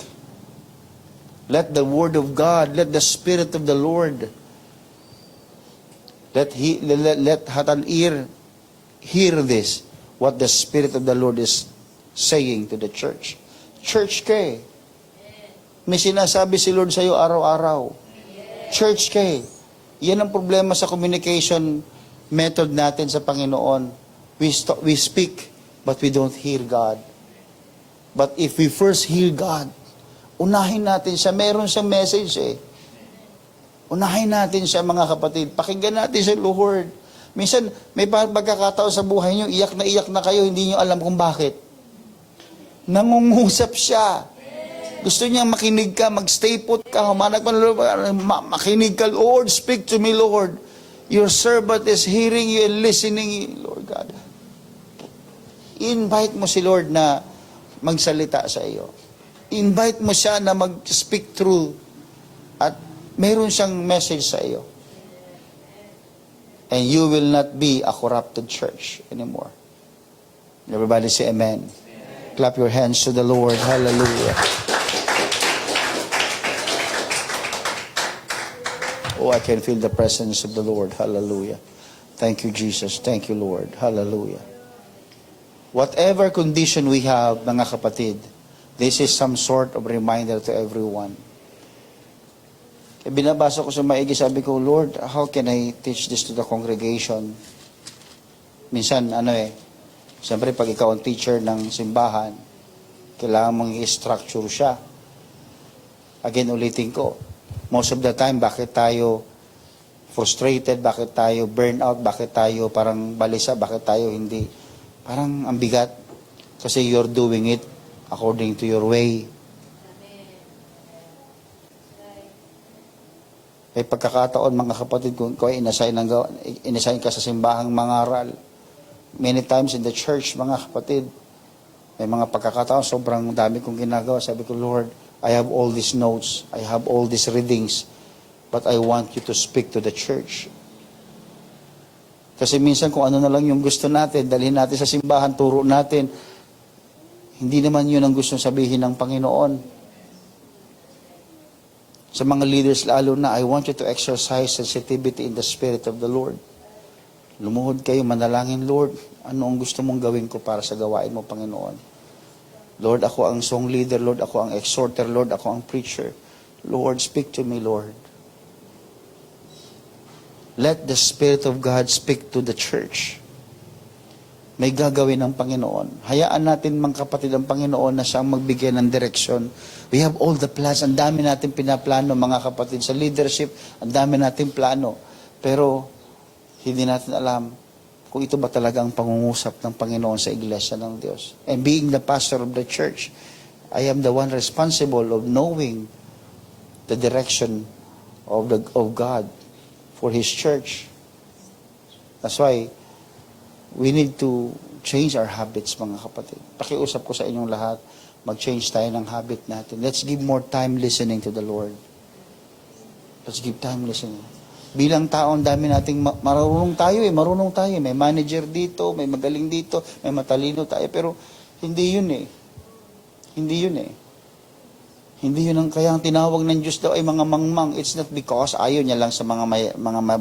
Let the Word of God, let the Spirit of the Lord, let an ear hear this, what the Spirit of the Lord is saying to the church. Church kay. May sinasabi si Lord sa'yo araw-araw. Church kay. Yan ang problema sa communication method natin sa Panginoon. We speak, but we don't hear God. But if we first hear God, unahin natin siya. Meron siyang message eh. Unahin natin siya, mga kapatid. Pakinggan natin siya, Lord. Minsan, may pagkakataon sa buhay niyo, iyak na kayo, hindi niyo alam kung bakit. Nangungusap siya. Gusto niya makinig ka, mag-stay put ka, humanap ka, makinig ka, Lord, speak to me, Lord. Your servant is hearing you and listening, Lord God. Invite mo si Lord na magsalita sa iyo. Invite mo siya na mag-speak through at meron siyang message sa iyo. And you will not be a corrupted church anymore. Everybody say amen. Clap your hands to the Lord. Hallelujah. Oh, I can feel the presence of the Lord. Hallelujah. Thank you, Jesus. Thank you, Lord. Hallelujah. Whatever condition we have, mga kapatid, this is some sort of reminder to everyone. E binabasa ko sa maigi, sabi ko, Lord, how can I teach this to the congregation? Minsan, siyempre pag ikaw ang teacher ng simbahan, kailangan mong i-structure siya. Again, ulitin ko, most of the time, bakit tayo frustrated, bakit tayo burnout, bakit tayo parang balisa, bakit tayo hindi, parang ang bigat. Kasi you're doing it according to your way. May pagkakataon, mga kapatid, kung ikaw inassign ka sa simbahang mangaral, Many times in the church, mga kapatid, may mga pagkakataon, sobrang dami kong ginagawa. Sabi ko, Lord, I have all these notes, I have all these readings, but I want you to speak to the church. Kasi minsan kung ano na lang yung gusto natin, dalhin natin sa simbahan, turo natin, hindi naman yun ang gustong sabihin ng Panginoon. Sa mga leaders lalo na, I want you to exercise sensitivity in the Spirit of the Lord. Lumuhod kayo, manalangin, Lord, ano ang gusto mong gawin ko para sa gawain mo, Panginoon? Lord, ako ang song leader, Lord, ako ang exhorter, Lord, ako ang preacher. Lord, speak to me, Lord. Let the Spirit of God speak to the church. May gagawin ng Panginoon. Hayaan natin, mga kapatid, ang Panginoon na siyang magbigay ng direksyon. We have all the plans. Ang dami natin pinaplano, mga kapatid. Sa leadership, ang dami natin plano. Pero, hindi natin alam kung ito ba talaga ang pangungusap ng Panginoon sa iglesia ng Diyos. And being the pastor of the church, I am the one responsible of knowing the direction of God for His church. That's why we need to change our habits, mga kapatid. Pakiusap ko sa inyong lahat, mag-change tayo ng habit natin. Let's give more time listening to the Lord. Let's give time listening. Bilang tao, ang dami nating marunong tayo. May manager dito, may magaling dito, may matalino tayo. Pero hindi yun eh. Hindi yun ang kaya ang tinawag ng Diyos daw ay mga mangmang. It's not because ayaw niya lang sa mga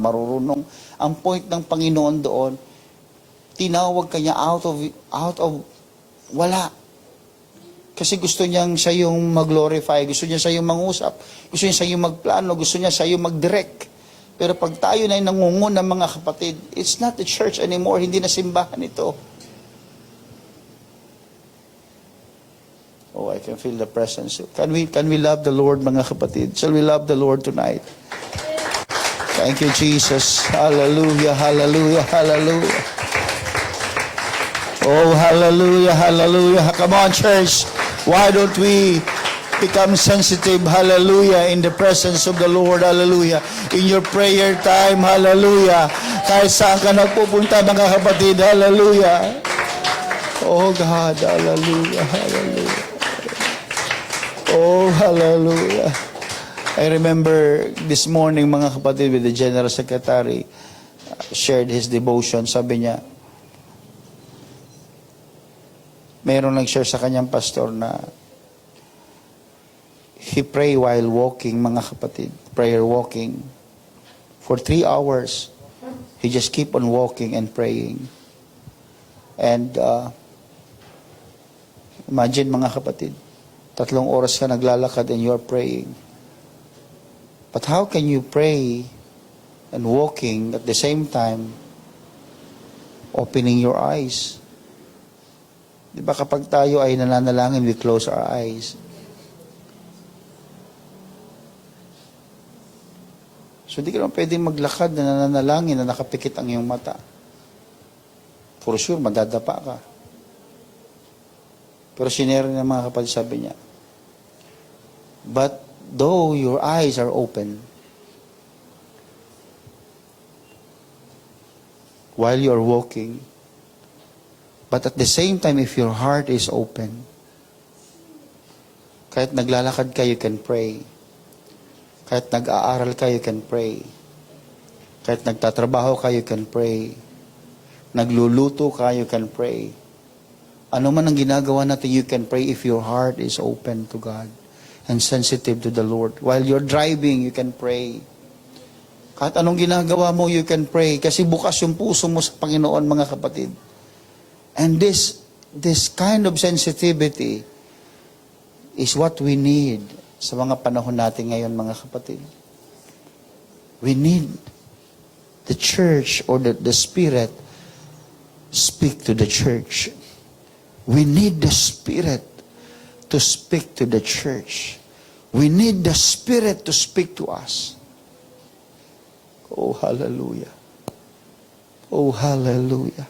marurunong. Ang point ng Panginoon doon, tinawag kanya out of wala. Kasi gusto niyang siya yung mag-glorify, gusto niya siya yung mangusap, gusto niya siya yung magplano, gusto niya siya yung mag-direct. Pero pag tayo na yung nangunguna, mga kapatid, it's not the church anymore, hindi na simbahan ito. Oh, I can feel the presence. Can we love the Lord, mga kapatid? Shall we love the Lord tonight? Thank you, Jesus. Hallelujah, hallelujah, hallelujah. Oh, hallelujah, hallelujah. Come on, church. Why don't we become sensitive, hallelujah, in the presence of the Lord, hallelujah. In your prayer time, hallelujah. Kahit saan ka nagpupunta, mga kapatid, hallelujah. Oh, God, hallelujah, hallelujah. Oh, hallelujah. I remember this morning, mga kapatid, with the General Secretary, shared his devotion. Sabi niya, mayroong nag-share sa kanyang pastor na he pray while walking, mga kapatid. Prayer walking. For 3 hours, he just keep on walking and praying. And imagine, mga kapatid, 3 oras ka naglalakad and you're praying. But how can you pray and walking at the same time opening your eyes? Di ba kapag tayo ay nananalangin, we close our eyes. So di ka naman pwedeng maglakad na nananalangin na nakapikit ang iyong mata. For sure, madadapa ka. Pero sinero ng mga kapatid, sabi niya, but though your eyes are open, while you're walking, but at the same time, if your heart is open, kahit naglalakad ka, you can pray. Kahit nag-aaral ka, you can pray. Kahit nagtatrabaho ka, you can pray. Nagluluto ka, you can pray. Ano man ang ginagawa natin, you can pray if your heart is open to God and sensitive to the Lord. While you're driving, you can pray. Kahit anong ginagawa mo, you can pray. Kasi bukas yung puso mo sa Panginoon, mga kapatid. And this kind of sensitivity is what we need sa mga panahon natin ngayon, mga kapatid. We need the church or the Spirit speak to the church. We need the Spirit to speak to the church. We need the Spirit to speak to us. Oh, hallelujah. Oh, hallelujah.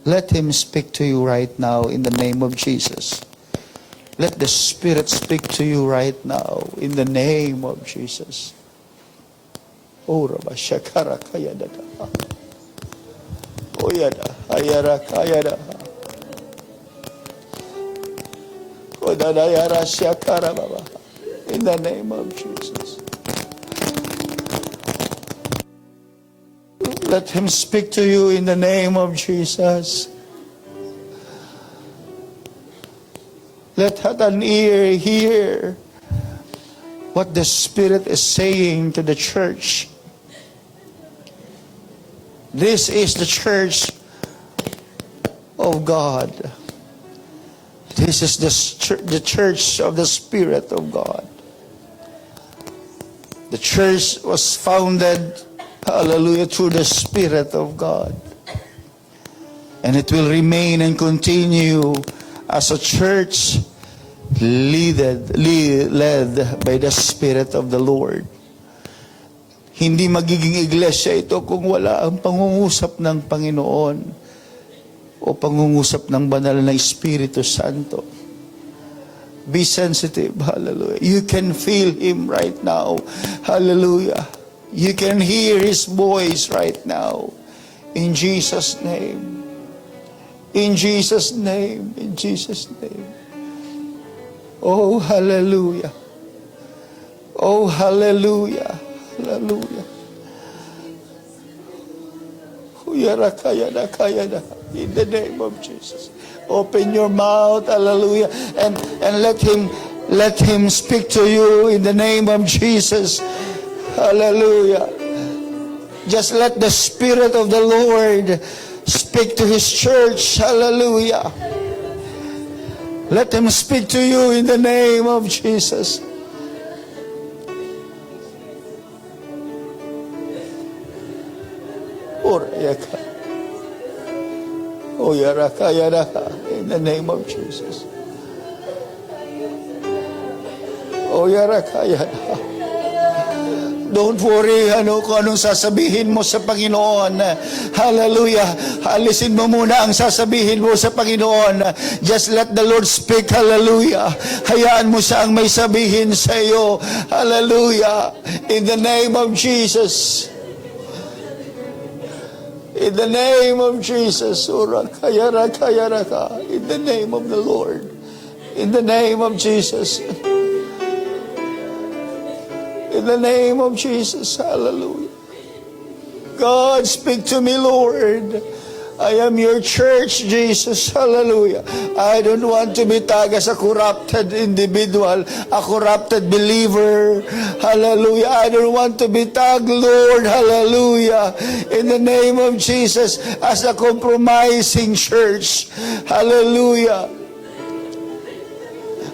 Let Him speak to you right now in the name of Jesus. Let the Spirit speak to you right now in the name of Jesus. Oh, Rabba Shakara Kayadata. Oh, yada. Ayarakayada. Kodadayarasyakarababa. In the name of Jesus. Let him speak to you in the name of Jesus. Let an ear hear what the Spirit is saying to the church. This is the church of God. This is the church of the Spirit of God. The church was founded, hallelujah, through the Spirit of God. And it will remain and continue as a church led by the Spirit of the Lord. Hindi magiging iglesia ito kung wala ang pangungusap ng Panginoon o pangungusap ng banal na Espiritu Santo. Be sensitive, hallelujah. You can feel Him right now, hallelujah. You can hear His voice right now. In Jesus' name. In Jesus' name. In Jesus' name. Oh, hallelujah. Oh, hallelujah. Hallelujah. In the name of Jesus. Open your mouth, hallelujah, and let him speak to you in the name of Jesus. Hallelujah. Just let the Spirit of the Lord speak to His church. Hallelujah. Let him speak to you in the name of Jesus. In the name of Jesus. Don't worry kung anong sasabihin mo sa Panginoon. Hallelujah. Alisin mo muna ang sasabihin mo sa Panginoon. Just let the Lord speak. Hallelujah. Hayaan mo siya ang may sabihin sa iyo. Hallelujah. In the name of Jesus. In the name of Jesus. In the name of the Lord. In the name of Jesus. In the name of Jesus, hallelujah. God, speak to me, Lord. I am your church, Jesus, hallelujah. I don't want to be tagged as a corrupted individual, a corrupted believer, hallelujah. I don't want to be tagged, Lord, hallelujah, in the name of Jesus, as a compromising church, hallelujah.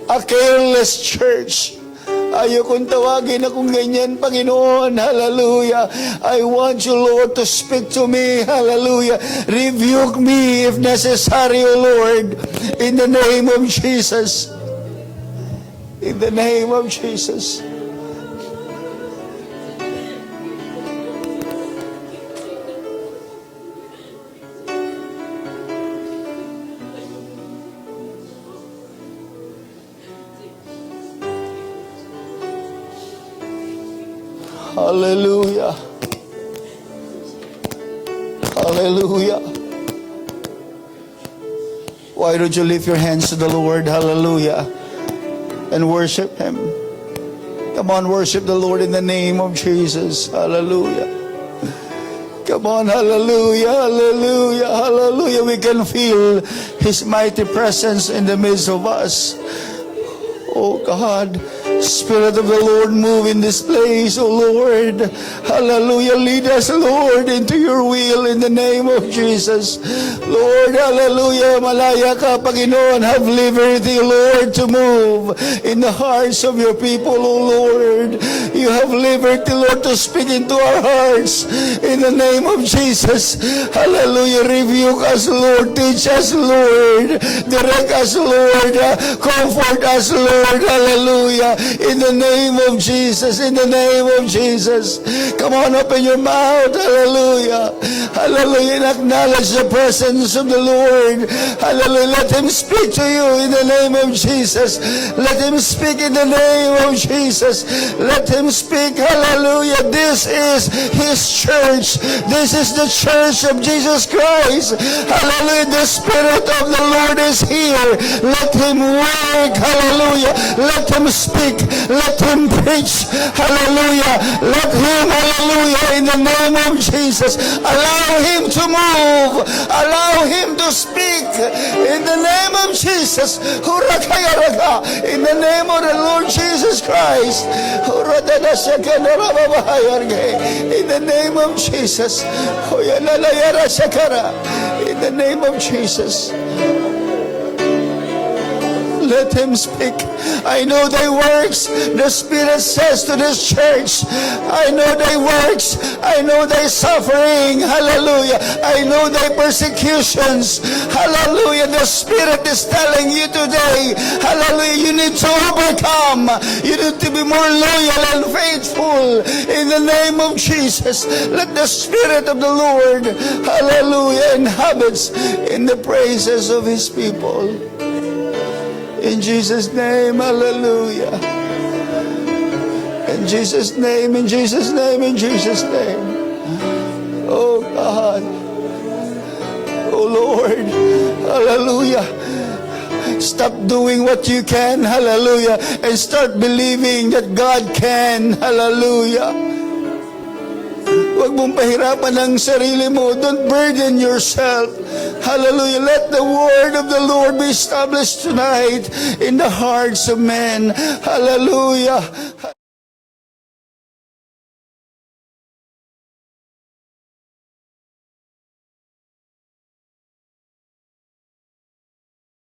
A careless church. Ayokong tawagin akong ganyan, Panginoon. Hallelujah. I want you, Lord, to speak to me. Hallelujah. Rebuke me if necessary, O Lord. In the name of Jesus. In the name of Jesus. Hallelujah. Hallelujah. Why don't you lift your hands to the Lord? Hallelujah. And worship Him. Come on, worship the Lord in the name of Jesus. Hallelujah. Come on, hallelujah, hallelujah, hallelujah. We can feel His mighty presence in the midst of us. Oh God, Spirit of the Lord, move in this place, oh Lord. Hallelujah. Lead us, Lord, into your will in the name of Jesus. Lord, hallelujah. Malaya ka, Panginoon. Have liberty, Lord, to move in the hearts of your people, oh Lord. You have liberty, Lord, to speak into our hearts in the name of Jesus. Hallelujah. Rebuke us, Lord. Teach us, Lord. Direct us, Lord. Comfort us, Lord. Hallelujah. In the name of Jesus. In the name of Jesus. Come on, open your mouth. Hallelujah. Hallelujah. And acknowledge the presence of the Lord. Hallelujah. Let Him speak to you in the name of Jesus. Let Him speak in the name of Jesus. Let Him speak. Hallelujah. This is His church. This is the church of Jesus Christ. Hallelujah. The Spirit of the Lord is here. Let Him work. Hallelujah. Let Him speak. Let Him preach. Hallelujah. Let Him, hallelujah, in the name of Jesus, allow Him to move. Allow Him to speak. In the name of Jesus. In the name of the Lord Jesus Christ. In the name of Jesus. In the name of Jesus. Let Him speak. I know thy works. The Spirit says to this church, I know thy works. I know thy suffering. Hallelujah. I know thy persecutions. Hallelujah. The Spirit is telling you today, hallelujah, you need to overcome. You need to be more loyal and faithful. In the name of Jesus, let the Spirit of the Lord, hallelujah, inhabits in the praises of His people. In Jesus' name, hallelujah. In Jesus' name, in Jesus' name, in Jesus' name. Oh God. Oh Lord. Hallelujah. Stop doing what you can, hallelujah, and start believing that God can, hallelujah. Huwag mong pahirapan ang sarili mo. Don't burden yourself. Hallelujah. Let the word of the Lord be established tonight in the hearts of men. Hallelujah.